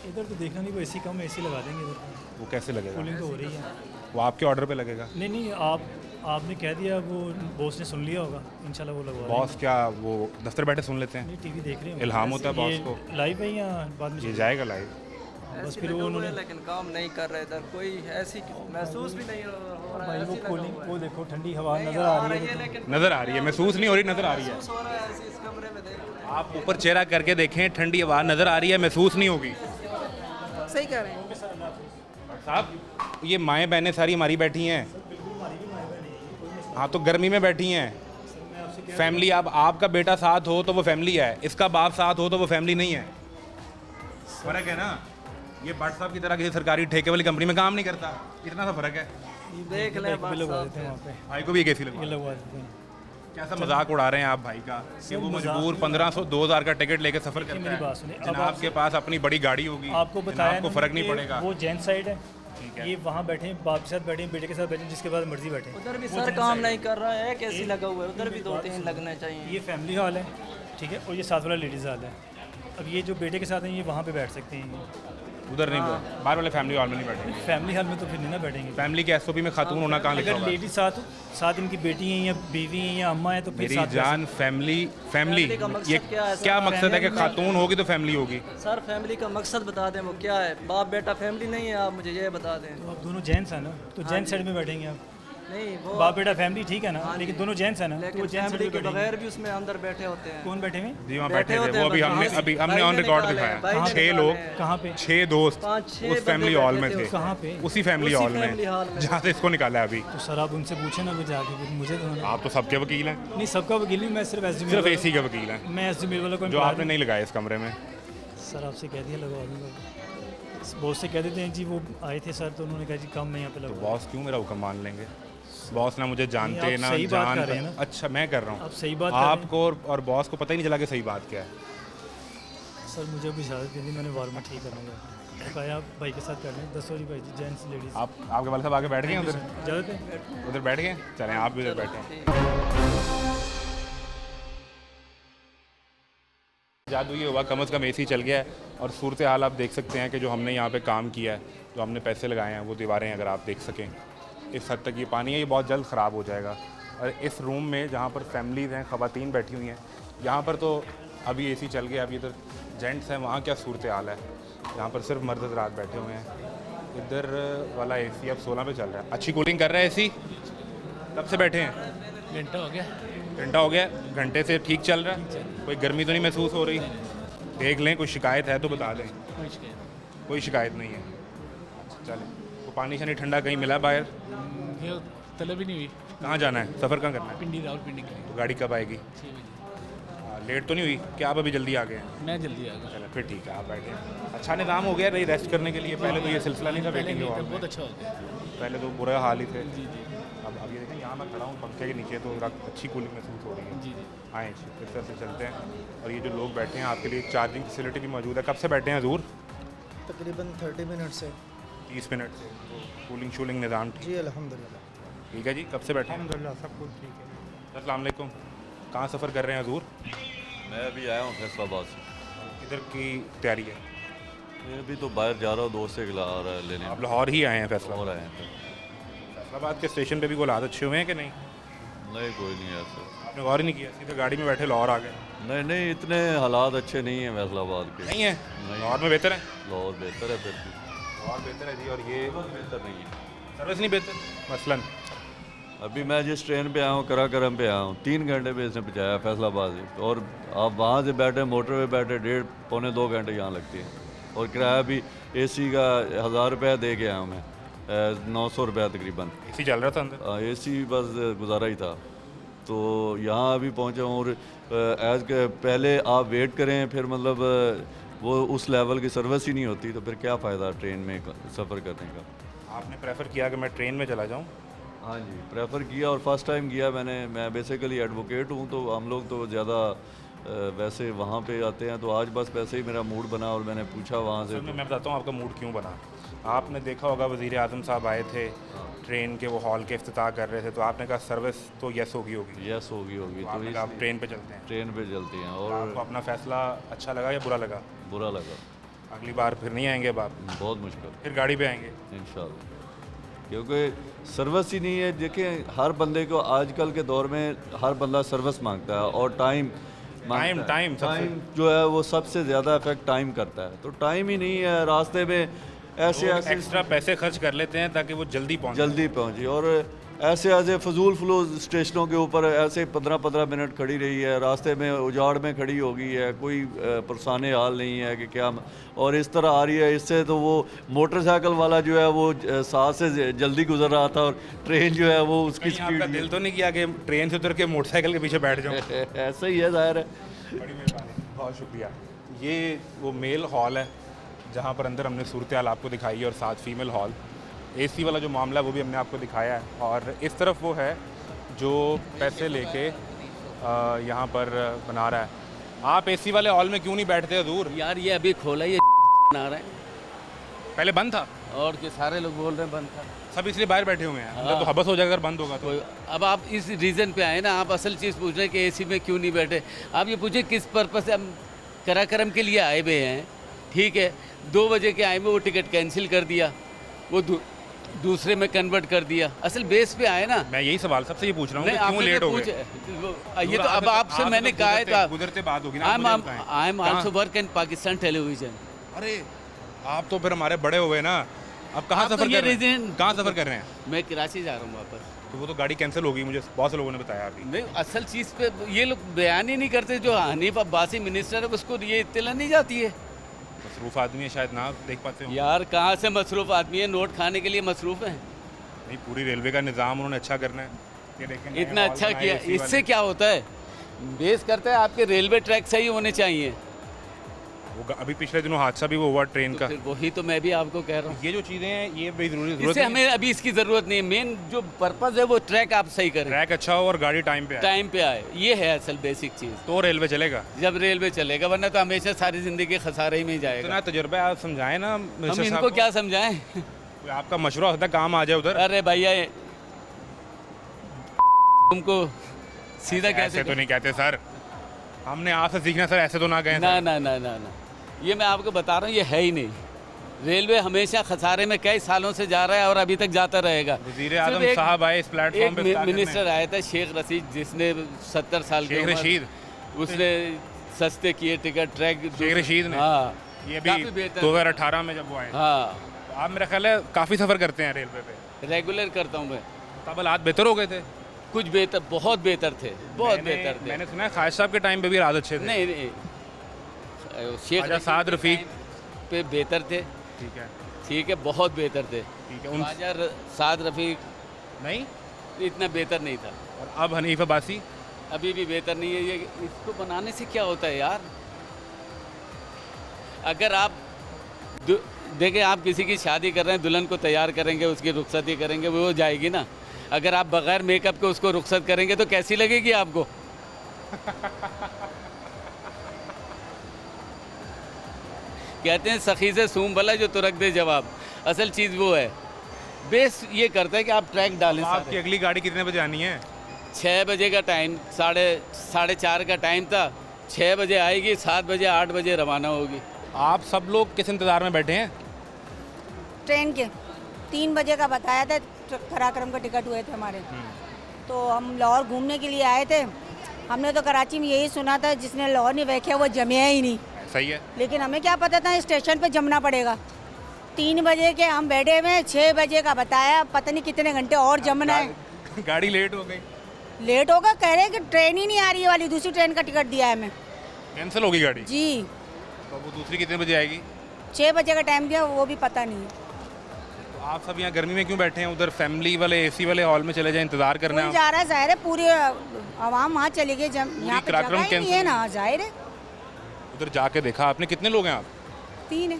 इधर तो देखना नहीं, वो एसी कम एसी लगा देंगे इधर। वो कैसे लगेगा? कूलिंग तो हो रही है। वो आपके ऑर्डर पे लगेगा? नहीं आपने कह दिया, वो बॉस ने सुन लिया होगा, इंशाल्लाह वो लगवा। बॉस क्या वो दफ्तर बैठे सुन लेते हैं? नहीं टीवी देख रहे हैं। इल्हाम होता है बॉस को? लाइव है या बाद में? ये जाएगा लाइव। बस फिर वो उन्होंने, लेकिन काम नहीं कर रहे इधर, कोई ऐसी महसूस भी नहीं हो रहा भाई है। वो कूलिंग, वो देखो ठंडी हवा नज़र आ रही है, नज़र आ रही है, महसूस नहीं हो रही, नज़र आ रही है। महसूस हो रहा है ऐसे इस कमरे में देख। आप ऊपर चेहरा करके देखें, ठंडी हवा नज़र आ रही है, महसूस नहीं होगी। सही कह रहे हैं साहब। ये माएँ बहनें सारी हमारी बैठी हैं। हाँ तो गर्मी में बैठी हैं। फैमिली, अब आपका बेटा साथ हो तो वो फैमिली है, इसका बाप साथ हो तो वो फैमिली नहीं है। फर्क है ना? ये भट्ट साहब की तरह किसी सरकारी ठेके वाली कंपनी में काम नहीं करता, इतना सा फर्क है। देख ले लगवा देते हैं वहाँ पे। भाई को भी एक एसी लगवा देते हैं। कैसा मजाक उड़ा रहे हैं आप भाई का कि वो मजबूर 1500 2000 का टिकट लेके सफर करता मेरी बात सुनिए, है। जनाब के पास अपनी बड़ी गाड़ी होगी, आपको बताया आपको फर्क नहीं पड़ेगा। वो जेंट्स साइड है, ये वहाँ बैठे हैं, बाप के साथ बैठे हैं, बेटे के साथ बैठे हैं, जिसके बाद मर्जी बैठे। उधर भी सर काम नहीं कर रहा है, कैसी लगा हुआ है, उधर भी 2-3 लगने चाहिए। ये फैमिली हॉल है, ठीक है, और ये साथ वाला लेडीज़ हॉल है। अब ये जो बेटे के साथ हैं ये वहाँ पे बैठ सकते हैं, उधर नहीं, बाहर वाले फैमिली हॉल में नहीं बैठेंगे। फैमिली हॉल में तो फिर नहीं ना बैठेंगे। फैमिली के एसओपी में खातून होना कहाँ लिखा अगर हुआ है? लेडीज साथ इनकी बेटी हैं या बीवी हैं या अम्मा है तो फिर मेरी साथ जान फैमिली का मकसद ये क्या है, क्या सर? मकसद है कि खातून होगी तो फैमिली होगी? सर फैमिली का मकसद बता दें, वो क्या है? बाप बेटा फैमिली नहीं है, आप मुझे ये बता दें। तो आप दोनों जेंट्स हैं ना, तो जेंट्स साइड में बैठेंगे आप। नहीं वो बाप बेटा फैमिली ठीक है ना, लेकिन दोनों जेंट्स हैं ना, तो लेकिन वो जेंट्स फैमिली के बगैर भी उसमें अंदर बैठे होते हैं। कौन बैठे हुए? जी वहाँ बैठे थे वो, अभी हमने ऑन रिकॉर्ड दिखाया। 6 लोग, कहाँ पे? 6 दोस्त उस फैमिली हॉल में थे। कहाँ पे? उसी फैमिली हॉल में जहाँ से इसको निकाला है अभी। तो सर आप उनसे पूछे ना, जाके मुझे तो आप तो सबके वकील हैं। नहीं सबका वकील नहीं, मैं सिर्फ एसी के वकील हैं। मैं एसी मेल वाला को जो आपने नहीं लगाया इस कमरे में। सर आपसे कह दिया लगवा दूँगा, बॉस से कह देते हैं जी, वो आए थे सर तो उन्होंने कहा जी काम मैं यहाँ पे लगवा। बॉस क्यों मेरा हुक्म मान लेंगे? बॉस ना मुझे जानते ना जान। अच्छा मैं कर रहा हूँ, आप सही बात आपको और बॉस को पता ही नहीं चला कि सही बात क्या है। सर मुझे अभी इजाज़त दे दी, मैंने वार्म ठीक करना है, कहा आप भाई के साथ कर लें। 10 वाली भाई जी, जेंट्स लेडीज़। आपके वाले साहब आगे बैठ गए उधर? इजाज़त है, उधर बैठ गए, चलें आप भी उधर बैठे। जादू ये हुआ, कम से कम एसी चल गया है और सूरत हाल आप देख सकते हैं कि जो हमने यहाँ पे काम किया है, जो हमने पैसे लगाए हैं, वो दीवारें अगर आप देख सकें इस हद तक ये पानी है, ये बहुत जल्द ख़राब हो जाएगा। और इस रूम में जहाँ पर फैमिलीज़ हैं, ख़वातीन बैठी हुई हैं, यहाँ पर तो अभी एसी चल गया, अभी इधर जेंट्स हैं, वहाँ क्या सूरत हाल है? यहाँ पर सिर्फ मर्द हज़रात बैठे हुए हैं। इधर वाला एसी अब 16 पे चल रहा है, अच्छी कूलिंग कर रहा है एसी। कब से बैठे हैं? घंटा हो गया। घंटा हो गया, घंटे से ठीक चल रहा है, कोई गर्मी तो नहीं महसूस हो रही? देख लें, कोई शिकायत है तो बता दें। कोई शिकायत नहीं है, चलें। तो पानी शानी ठंडा कहीं मिला बाहर? तलब ही नहीं हुई। कहाँ जाना है, सफ़र कहाँ करना है? पिंडी, रावलपिंडी के लिए। तो गाड़ी कब आएगी? 6 बजे। लेट तो नहीं हुई क्या? आप अभी जल्दी आ गए हैं? मैं जल्दी आ गया। चलो फिर ठीक है, आप बैठे हैं। अच्छा निज़ाम हो गया नहीं रेस्ट करने के लिए? पहले तो ये सिलसिला नहीं था वेटिंग का। बहुत अच्छा हो गया, पहले तो बुरा हाल ही थे। जी जी। अब ये देखें, यहाँ मैं खड़ा हूँ पंखे के नीचे, तो अच्छी कूलिंग महसूस हो रही है। जी जी। आए इस तरह से चलते हैं। और ये जो लोग बैठे हैं, आपके लिए चार्जिंग फैसिलिटी भी मौजूद है। कब से बैठे हैं हजूर? तकरीबन 30 मिनट से। 30 मिनट से। तो कूलिंग शूलिंग निज़ाम जी अल्हम्दुलिल्लाह ठीक है जी। कब से बैठे हैं? अल्हम्दुलिल्लाह सब कुछ ठीक है। अस्सलाम वालेकुम। कहाँ सफ़र कर रहे हैं हजूर? मैं अभी आया हूँ फैसलाबाद से। किधर की तैयारी है? मैं अभी तो बाहर जा रहा हूँ, दोस्त से आ रहा है लेने। आप लाहौर ही आए हैं? फैसलाबाद आए हैं। फैसलाबाद के स्टेशन पे भी कोई हालात अच्छे हुए हैं कि नहीं? नहीं, कोई नहीं है सर। आपने गौर ही नहीं किया, सीधे गाड़ी में बैठे लाहौर आ गए? नहीं नहीं, इतने हालात अच्छे नहीं हैं फैसलाबाद के। नहीं है? लाहौर में बेहतर है? लाहौर बेहतर है फिर भी। लाहौर बेहतर है जी, और ये बेहतर नहीं है। सर्विस नहीं बेहतर मसलन? अभी मैं जिस ट्रेन पे आया हूँ कराकरम पे आया हूँ, 3 घंटे पे इसने पहुँचाया फैसलाबाद से, और आप वहाँ से बैठे मोटर पे बैठे 1.5-2 घंटे यहाँ लगती है। और किराया भी AC का 1000 रुपया दे के आया हूँ मैं, 900 रुपया तकरीबन। AC चल रहा था अंदर? AC बस गुजारा ही था। तो यहाँ अभी पहुँचा हूँ, और एज के पहले आप वेट करें, फिर मतलब वो उस लेवल की सर्विस ही नहीं होती, तो फिर क्या फ़ायदा ट्रेन में सफ़र करने का। आपने प्रेफर किया कि मैं ट्रेन में चला जाऊँ? हाँ जी, प्रेफर किया, और फर्स्ट टाइम किया मैंने। मैं बेसिकली एडवोकेट हूँ, तो हम लोग तो ज़्यादा वैसे वहाँ पे आते हैं, तो आज बस वैसे ही मेरा मूड बना और मैंने पूछा वहाँ से। मैं बताता हूँ आपका मूड क्यों बना। आपने देखा होगा वज़ीर आज़म साहब आए थे, ट्रेन के वो हॉल के इफ्तिताह कर रहे थे, तो आपने कहा सर्विस तो यस होगी। यस होगी। तो आप ट्रेन पे चलते हैं? ट्रेन पे चलते हैं। और आपको अपना फ़ैसला अच्छा लगा या बुरा लगा? बुरा लगा। अगली बार फिर नहीं आएंगे अब आप? बहुत मुश्किल। फिर गाड़ी पे आएंगे इंशाल्लाह, क्योंकि सर्विस ही नहीं है। देखिए, हर बंदे को आजकल के दौर में हर बंदा सर्विस मांगता है, और टाइम जो है वो सबसे ज़्यादा इफेक्ट टाइम करता है। तो टाइम ही नहीं है, रास्ते में ऐसे एक्स्ट्रा पैसे खर्च कर लेते हैं ताकि वो जल्दी पहुँचे, और ऐसे फजूल स्टेशनों के ऊपर ऐसे 15-15 मिनट खड़ी रही है, रास्ते में उजाड़ में खड़ी हो गई है, कोई पुरसाने हाल नहीं है कि क्या, और इस तरह आ रही है। इससे तो वो मोटरसाइकिल वाला जो है वो 7 से जल्दी गुजर रहा था, और ट्रेन जो है वो उसकी स्पीड। दिल तो नहीं किया कि ट्रेन से उतर के मोटरसाइकिल के पीछे बैठ जाऊँ? ऐसा ही है, ज़ाहिर है। बड़ी मेहरबानी, बहुत शुक्रिया। ये वो मेल हॉल है जहाँ पर अंदर हमने सूरत हाल आपको दिखाई है, और साथ फीमेल हॉल। AC वाला जो मामला है वो भी हमने आपको दिखाया है, और इस तरफ वो है जो पैसे लेके यहाँ पर बना रहा है। आप AC वाले हॉल में क्यों नहीं बैठते हजूर? यार ये अभी खोला, ये बना रहे हैं। पहले बंद था? और कि सारे लोग बोल रहे हैं बंद था। सब इसलिए बाहर बैठे हुए हैं। अंदर तो हबस हो जाएगा अगर बंद होगा तो। अब आप इस रीज़न पे आए ना, आप असल चीज़ पूछ रहे हैं कि AC में क्यों नहीं बैठे। आप ये पूछे किस पर्पज़ से हम कराकरम के लिए आए हुए हैं। ठीक है, 2 बजे के आए हुए, वो टिकट कैंसिल कर दिया, वो दूसरे में कन्वर्ट कर दिया। असल बेस पे आए ना। मैं यही सवाल सबसे ये पूछ रहा हूँ कि क्यों लेट हो गए? ये तो अब आपसे मैंने कहा है, तो गुजरते बात होगी ना। I am also work in Pakistan television. अरे आप तो फिर हमारे बड़े हो गए ना। अब कहाँ सफ़र कर रहे हैं? कहाँ सफ़र कर रहे हैं? मैं कराची जा रहा हूँ वापस। तो वो तो गाड़ी कैंसिल हो गई, मुझे बहुत से लोगों ने बताया अभी। नहीं, असल चीज़ पे ये लोग बयान ही नहीं करते। जो हनीफ अब्बासी मिनिस्टर है उसको ये इत्तला नहीं जाती है। मसरूफ़ आदमी है, शायद ना देख पाते हो। यार कहाँ से मसरूफ़ आदमी है, नोट खाने के लिए मसरूफ़ है। नहीं, पूरी रेलवे का निज़ाम उन्होंने अच्छा करना है। ये देखें इतना अच्छा किया, इससे क्या होता है? बेस करता है आपके रेलवे ट्रैक सही होने चाहिए। वो अभी पिछले दिनों हादसा भी वो हुआ ट्रेन का। वही तो मैं भी आपको कह रहा हूँ, ये जो चीज़ें हैं ये बड़ी ज़रूरत है। इससे हमें अभी इसकी ज़रूरत नहीं है। मेन जो पर्पज़ है वो ट्रैक आप सही करें, ट्रैक अच्छा हो और गाड़ी टाइम पे आए, ये है असल बेसिक चीज़। तो रेलवे चलेगा, जब रेलवे चलेगा, वरना तो हमेशा सारी ज़िंदगी खसारे में ही जाएगा। इतना तजुर्बा आप समझाएं ना। हम इनको क्या समझाएं? आपका मशवरा होता है, काम आ जाए उधर। अरे भैया तुमको सीधा कैसे तो नहीं कहते सर, हमने आपसे सीखना सर, ऐसे तो ना गए। ना ना ना ना ना, ये मैं आपको बता रहा हूँ, ये है ही नहीं। रेलवे हमेशा खसारे में कई सालों से जा रहा है और अभी तक जाता रहेगा। वज़ीर आज़म साहब आए इस प्लेटफॉर्म पे, मिनिस्टर आया था शेख रशीद, जिसने 70 साल के रशीद, उसने सस्ते किए टिकट ट्रैक। शेख रशीद ने, हाँ, ये भी 2018 में जब वो आए। हाँ, आप मेरा ख्याल है काफ़ी सफ़र करते हैं रेलवे पे? रेगुलर करता हूँ मैं। तब हालात बेहतर हो गए थे? कुछ बेहतर, बहुत बेहतर थे, बहुत बेहतर थे। मैंने सुना है ख्वाजा साहब के टाइम पे भी हालात अच्छे थे। नहीं नहीं, शेख साद रफ़ीक पे बेहतर थे। ठीक है, बहुत बेहतर थे। ख्वाजा साद रफ़ीक नहीं, इतना बेहतर नहीं था। और अब हनीफ अब्बासी अभी भी बेहतर नहीं है। ये इसको बनाने से क्या होता है यार? अगर आप देखें, आप किसी की शादी कर रहे हैं, दुल्हन को तैयार करेंगे, उसकी रुखसती करेंगे, वो हो जाएगी ना। अगर आप बगैर मेकअप के उसको रुखसत करेंगे तो कैसी लगेगी आपको? कहते हैं सखी से सूम भला जो तुरक दे जवाब। असल चीज़ वो है, बेस ये करता है कि आप ट्रैक डालें। आपकी अगली गाड़ी कितने बजे आनी है? 6 बजे का टाइम, 7:30 4:30 का टाइम था, 6 बजे आएगी, 7 बजे 8 बजे रवाना होगी। आप सब लोग किस इंतज़ार में बैठे हैं? ट्रेन के 3 बजे का बताया था, पराक्रम का टिकट हुए थे हमारे, तो हम लाहौर घूमने के लिए आए थे। हमने तो कराची में यही सुना था जिसने लाहौर नहीं देखा वो जमिया ही नहीं। सही है। लेकिन हमें क्या पता था स्टेशन पे जमना पड़ेगा। 3 बजे के हम बैठे हुए, 6 बजे का बताया, पता नहीं कितने घंटे और जमना है। गाड़ी लेट हो गई। लेट होगा, कह रहे हैं कि ट्रेन ही नहीं आ रही है वाली, दूसरी ट्रेन का टिकट दिया है हमें। कैंसिल होगी गाड़ी? जी। तो वो दूसरी कितने बजे आएगी? 6 बजे का टाइम दिया, वो भी पता नहीं है। तो आप सब यहाँ गर्मी में क्यों बैठे हैं? उधर फैमिली वाले एसी वाले हॉल में चले जाए, इंतजार करना है। जा रहा है, जाहिर है पूरी आवाम वहाँ चली गई, यहाँ पे जगह ही नहीं है ना, जाहिर है। उधर जाके देखा आपने? कितने लोग हैं आप? 3 है।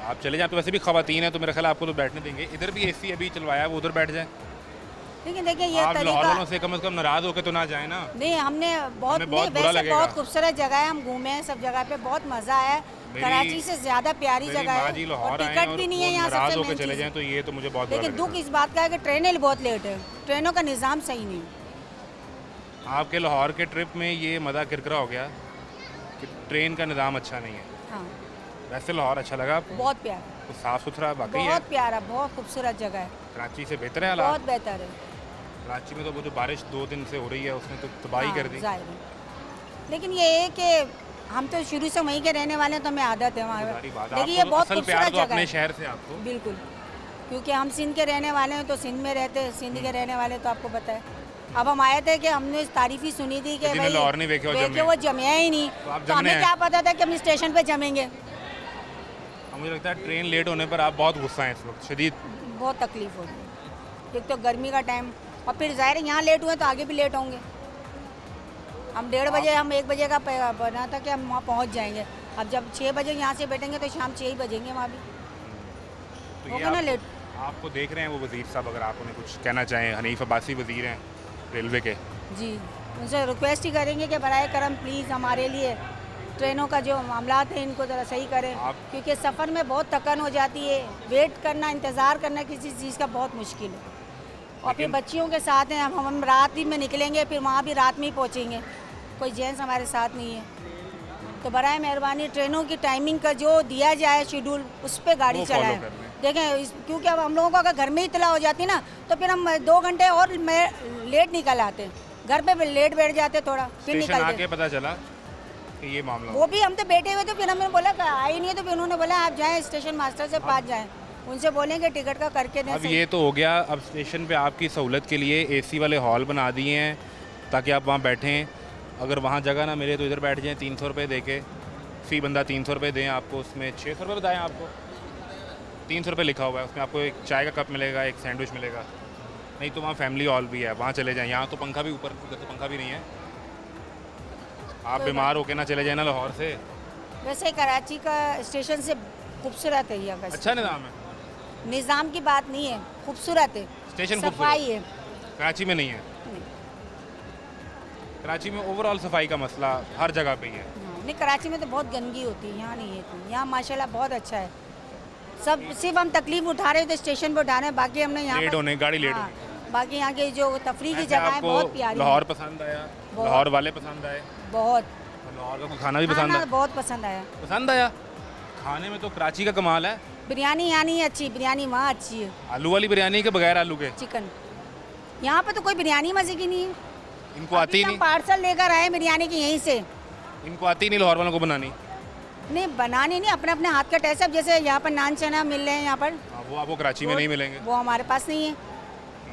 आप चले जाए, तो वैसे भी खवातीन है तो मेरा ख्याल आपको तो बैठने देंगे। इधर भी एसी अभी चलवाया है, वो उधर बैठ जाए। लेकिन देखिए ये आप लाहौर वालों तरीका से कम नाराज होकर तो ना जाए ना। नहीं, हमने बहुत हमें बहुत नहीं, बुरा वैसे लगेगा। बहुत खूबसूरत जगह है, हम घूमे हैं सब जगह पे, बहुत मजा आया। कराची से ज्यादा प्यारी जगह है और टिकट भी नहीं है यहाँ सबसे मेन चले चीज़। जाएं तो ये तो मुझे बहुत बुरा लेकिन लगेगा। दुख इस बात का है कि ट्रेनें बहुत लेट है, ट्रेनों का निज़ाम सही नहीं। आपके लाहौर के ट्रिप में ये मज़ा किरकिरा हो गया कि ट्रेन का निज़ाम अच्छा नहीं है। हाँ, वैसे लाहौर अच्छा लगा आपको? बहुत प्यारा, तो साफ़ सुथरा वाकई है? बहुत प्यारा, बहुत खूबसूरत जगह है, कराची से बेहतर है हालात? बहुत बेहतर है। कराची में तो वो जो बारिश 2 दिन से हो रही है उसने तो तबाही कर दी। जाहिर है। लेकिन ये है कि हम तो शुरू से वहीं के रहने वाले हैं, तो हमें आदत है वहाँ। देखिए ये बहुत खूबसूरत जगह अपने है शहर से आपको। बिल्कुल, क्योंकि हम सिंध के रहने वाले हैं, तो सिंध में रहते हैं, सिंध के रहने वाले तो आपको पता है। अब हम आए थे कि हमने तारीफ ही सुनी थी कि भाई लाहौर नहीं देखे वो जमे ही नहीं, तो हमें क्या पता था कि हम स्टेशन पे जमेंगे। मुझे लगता है ट्रेन लेट होने पर आप बहुत गुस्सा हैं इस वक्त, शदीद। बहुत तकलीफ हो रही है, एक तो गर्मी का टाइम, और फिर ज़ाहिर है यहाँ लेट हुए तो आगे भी लेट होंगे। हम 1:30 बजे, हम 1 बजे का बना था कि हम वहाँ पहुँच जाएंगे। अब जब 6 बजे यहाँ से बैठेंगे तो शाम 6 ही बजेंगे वहाँ भी, तो होगा ना लेट। आपको देख रहे हैं वो वज़ीर साहब, अगर आप उन्हें कुछ कहना चाहें, हनीफ अब्बासी वज़ीर हैं रेलवे के। जी, उनसे रिक्वेस्ट ही करेंगे कि बराए करम प्लीज़ हमारे लिए ट्रेनों का जो मामलात हैं इनको ज़रा सही करें, क्योंकि सफ़र में बहुत थकान हो जाती है, वेट करना, इंतज़ार करना किसी चीज़ का बहुत मुश्किल है। और फिर बच्चियों के साथ हैं, हम रात ही में निकलेंगे, फिर वहाँ भी रात में ही पहुँचेंगे, कोई जेंट्स हमारे साथ नहीं है। तो बराए मेहरबानी ट्रेनों की टाइमिंग का जो दिया जाए शेड्यूल, उस पर गाड़ी चलाएं। देखें, क्योंकि अब हम लोगों को अगर घर में ही इतला हो जाती ना, तो फिर हम 2 घंटे और लेट निकल आते, घर पे लेट बैठ जाते थोड़ा, फिर निकलते। आके पता चला कि ये मामला, वो भी हम तो बैठे हुए थे, फिर हमने बोला आई नहीं है, तो फिर उन्होंने बोला आप जाएँ स्टेशन मास्टर से पास जाएँ, उनसे बोलेंगे टिकट का करके दें। अब ये तो हो गया, अब स्टेशन पे आपकी सहूलत के लिए एसी वाले हॉल बना दिए हैं ताकि आप वहाँ बैठें। अगर वहाँ जगह ना मिले तो इधर बैठ जाएं, 300 रुपये दे के, फ़ी बंदा 300 रुपये दें आपको, उसमें 600 रुपये बताएँ आपको, 300 रुपये लिखा हुआ है, उसमें आपको एक चाय का कप मिलेगा, एक सैंडविच मिलेगा। नहीं तो वहाँ फैमिली हॉल भी है, वहाँ चले जाएँ। यहाँ तो पंखा भी ऊपर, उधर तो पंखा भी नहीं है। आप बीमार होके ना चले जाए ना लाहौर से। वैसे कराची का स्टेशन से खूबसूरत है यहाँ का, अच्छा निज़ाम है, निज़ाम की बात नहीं है, खूबसूरत है, स्टेशन सफाई है। कराची में नहीं है, कराची में ओवरऑल सफाई का मसला हर जगह पे ही है। नहीं, कराची में तो बहुत गंदगी होती है, यहाँ नहीं है इतनी। यहाँ माशाल्लाह बहुत अच्छा है। सब सिर्फ हम तकलीफ उठा रहे थे स्टेशन पर उठा रहे हैं, बाकी हमने यहाँ लेट होने, गाड़ी लेट हाँ, होने। बाकी यहाँ की जो तफरीह की जगह है बहुत प्यारी। लाहौर पसंद आया? लाहौर वाले पसंद आए? बहुत। लाहौर का खाना भी पसंद आया? बहुत पसंद आया। पसंद आया? खाने में तो कराची का कमाल है। बिरयानी यहाँ नहीं अच्छी, बिरयानी वहाँ अच्छी है। आलू वाली बिरयानी के बगैर आलू के? चिकन। यहाँ पे तो कोई बिरयानी मजे की नहीं है। इनको आती नहीं? पार्सल लेकर आए बिरयानी की यहीं से। इनको आती नहीं लाहौर वालों को बनानी? नहीं, बनानी नहीं, अपने अपने हाथ का टेस्ट है। जैसे यहाँ पर नान चना मिल रहे हैं यहाँ पर, वो आपको कराची में नहीं मिलेंगे। वो हमारे पास नहीं है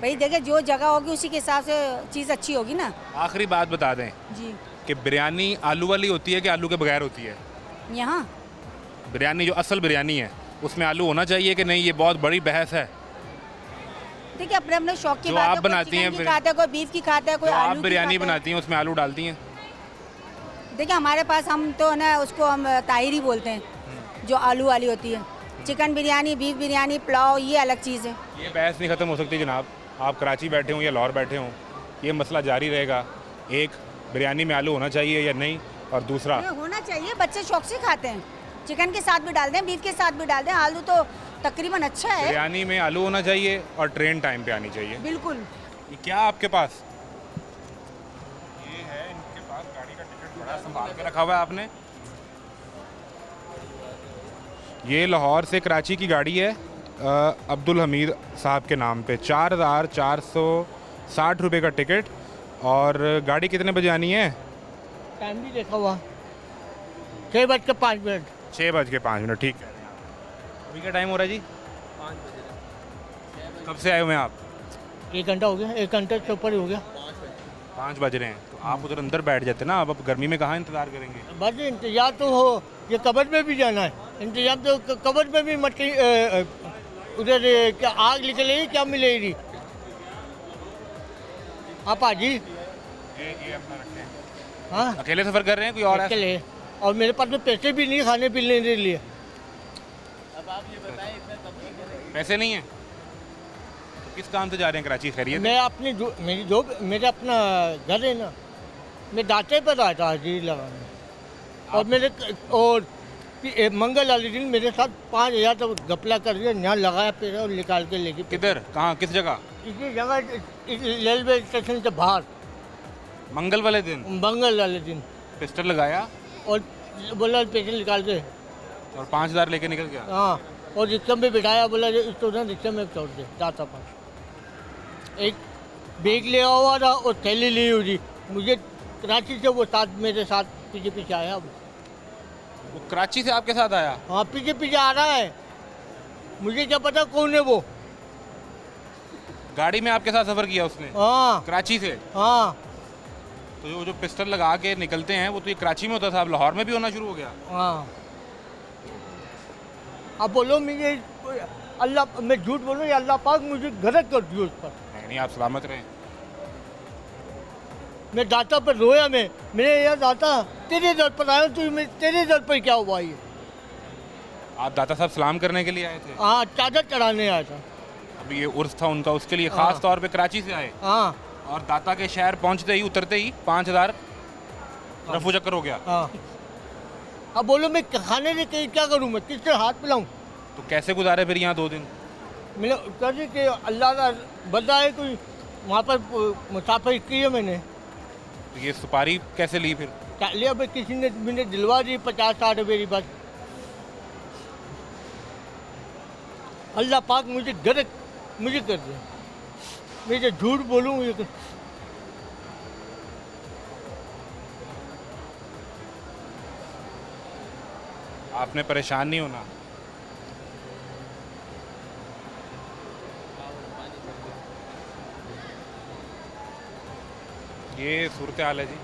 भाई। देखिए जो जगह होगी उसी के हिसाब से चीज़ अच्छी होगी ना। आखिरी बात बता दें जी कि बिरयानी आलू वाली होती है कि आलू के बगैर होती है? यहाँ बिरयानी जो असल बिरयानी है उसमें आलू होना चाहिए कि नहीं, ये बहुत बड़ी बहस है। देखिए अपने अपने शौक की जो बात है, आप बनाती हैं, कोई खाता है, कोई बीफ की खाता है, कोई जो आप आलू की बिरयानी खाता है। बनाती हैं उसमें आलू डालती हैं? देखिए हमारे पास हम तो ना उसको हम ताहिरी बोलते हैं, जो आलू वाली होती है। चिकन बिरयानी, बीफ बिरयानी, पुलाव, ये अलग चीज़ है। ये बहस नहीं ख़त्म हो सकती जनाब। आप कराची बैठे हों या लाहौर बैठे हों, ये मसला जारी रहेगा। एक, बिरयानी में आलू होना चाहिए या नहीं, और दूसरा होना चाहिए, बच्चे शौक से खाते हैं। चिकन के साथ भी डाल दें, बीफ के साथ भी डाल दें, आलू तो तकरीबन अच्छा है। बिरयानी में आलू होना चाहिए और ट्रेन टाइम पे आनी चाहिए। बिल्कुल। ये क्या आपके पास? ये है इनके पास संभाल के रखा हुआ है आपने। ये लाहौर से कराची की गाड़ी है, अब्दुल हमीद साहब के नाम पे, 4,460 रुपये का टिकट। और गाड़ी कितने बजे आनी है? टाइम भी देखा हुआ 6:05। 6:05, ठीक है। अभी क्या टाइम हो रहा है जी? 5 बजे। कब से आए हुए हैं आप? 1 घंटा हो गया, 1 घंटे से ऊपर ही हो गया। 5 बज रहे हैं, तो आप उधर अंदर बैठ जाते ना, अब गर्मी में कहाँ इंतज़ार करेंगे? बस इंतजार तो हो, ये कबर में भी जाना है, इंतजाम तो कबर में भी मट्टी उधर क्या आग निकलेगी क्या मिलेगी? आप हाजी ये अपना रखते हैं। हाँ, अकेले सफ़र कर रहे हैं कोई और है? अकेले, और मेरे पास में पैसे भी नहीं खाने पीने के लिए। अब आप ये बताएं पैसे नहीं है तो किस काम से जा रहे हैं कराची? खैरियत? मैं अपनी मेरी जो मेरा अपना घर है ना, मैं दांते पर आया था हाजिरी लगाने, और मेरे और मंगल वाले दिन मेरे साथ 5,000 तो गपला कर दिया, यहाँ लगाया फिर और निकाल के लेके। किधर? कहाँ? किस जगह? इसी जगह रेलवे स्टेशन से बाहर। मंगल वाले दिन? मंगल वाले दिन पिस्टल लगाया और बोला पैसे निकाल के, और 5,000 लेके निकल गया। हाँ, और रिक्शा में बिठाया, बोला इसको ना रिक्शा में छोड़ दे, जाता पास। एक बैग ले हुआ था और थैली ली हुई थी, मुझे कराची से वो साथ मेरे साथ पीछे पीछे आया। वो कराची से आपके साथ आया? हाँ, पीछे पीछे आ रहा है, मुझे क्या पता कौन है वो। गाड़ी में आपके साथ सफ़र किया उसने? हाँ, कराची से? हाँ। तो जो पिस्टल लगा के निकलते हैं वो तो ये कराची में होता था, अब लाहौर में भी होना शुरू हो गया? हाँ। अब बोलो मुझे अल्लाह, मैं झूठ बोलूँ या अल्लाह पाक मुझे गलत कर दियो उस पर। नहीं, आप सलामत रहें। मैं दाता पर रोया, मेरे यार दाता तेरे दर पर आया, तू तेरे दर पर क्या हुआ ये? आप दाता साहब सलाम करने के लिए आए थे? हाँ, चादर चढ़ाने आया था। अभी ये उर्स था उनका, उसके लिए ख़ास तौर पे कराची से आए? हाँ। और दाता के शहर पहुंचते ही, उतरते ही 5,000 रफू चक्कर हो गया? हाँ। अब बोलो मैं खाने से क्या करूँ, मैं किससे हाथ मिलाऊँ? तो कैसे गुजारे फिर यहाँ 2 दिन? मैंने कहा कि अल्लाह का बंदा है कोई, वहाँ पर मुसाफिर की है मैंने। तो ये सुपारी कैसे ली फिर? लिया भाई, किसी ने मैंने दिलवा दी 50-60 रुपये की बस। अल्लाह पाक मुझे गलत मुझे कर दे, मैं जो झूठ बोलूँ ये आपने परेशान नहीं होना। ये सूरत हाल है जी,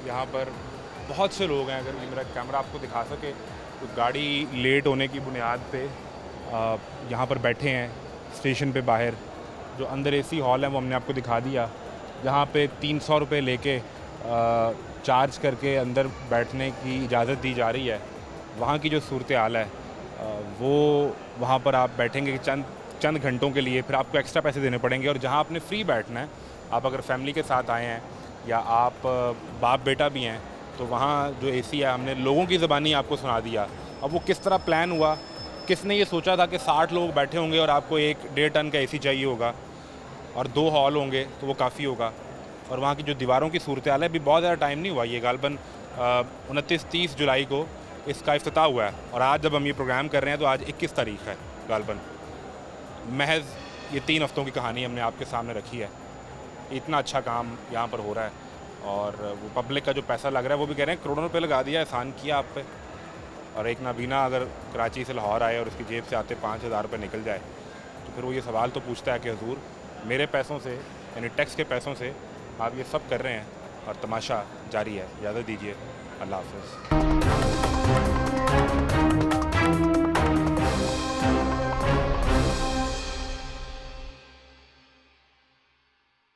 यहाँ पर बहुत से लोग हैं। अगर मेरा कैमरा आपको दिखा सके तो गाड़ी लेट होने की बुनियाद पे यहाँ पर बैठे हैं स्टेशन पे बाहर। जो अंदर एसी हॉल है वो हमने आपको दिखा दिया, जहाँ पे 300 रुपये लेके चार्ज करके अंदर बैठने की इजाज़त दी जा रही है। वहाँ की जो सूरत हाल है वो वहाँ पर आप बैठेंगे चंद घंटों के लिए, फिर आपको एक्स्ट्रा पैसे देने पड़ेंगे। और जहाँ आपने फ्री बैठना है, आप अगर फैमिली के साथ आए हैं या आप बाप बेटा भी हैं, तो वहाँ जो एसी है हमने लोगों की ज़बानी आपको सुना दिया। अब वो किस तरह प्लान हुआ, किसने ये सोचा था कि 60 लोग बैठे होंगे और आपको 1-1.5 टन का एसी चाहिए होगा और 2 हॉल होंगे तो वो काफ़ी होगा। और वहाँ की जो दीवारों की सूरत हाल है, अभी बहुत ज़्यादा टाइम नहीं हुआ, ये गालबन 29-30 जुलाई को इसका इफ्तिताह हुआ है। और आज जब हम ये प्रोग्राम कर रहे हैं तो आज 21 तारीख है गालबन। महज ये 3 हफ्तों की कहानी हमने आपके सामने रखी है। इतना अच्छा काम यहाँ पर हो रहा है और वो पब्लिक का जो पैसा लग रहा है वो भी कह रहे हैं करोड़ों रुपए लगा दिया, एहसान किया आप पे। और एक नाबीना अगर कराची से लाहौर आए और उसकी जेब से आते 5,000 रुपये निकल जाए तो फिर वो ये सवाल तो पूछता है कि हुजूर मेरे पैसों से, यानी टैक्स के पैसों से आप ये सब कर रहे हैं और तमाशा जारी है। इजाज़त दीजिए, अल्लाह हाफ़िज़।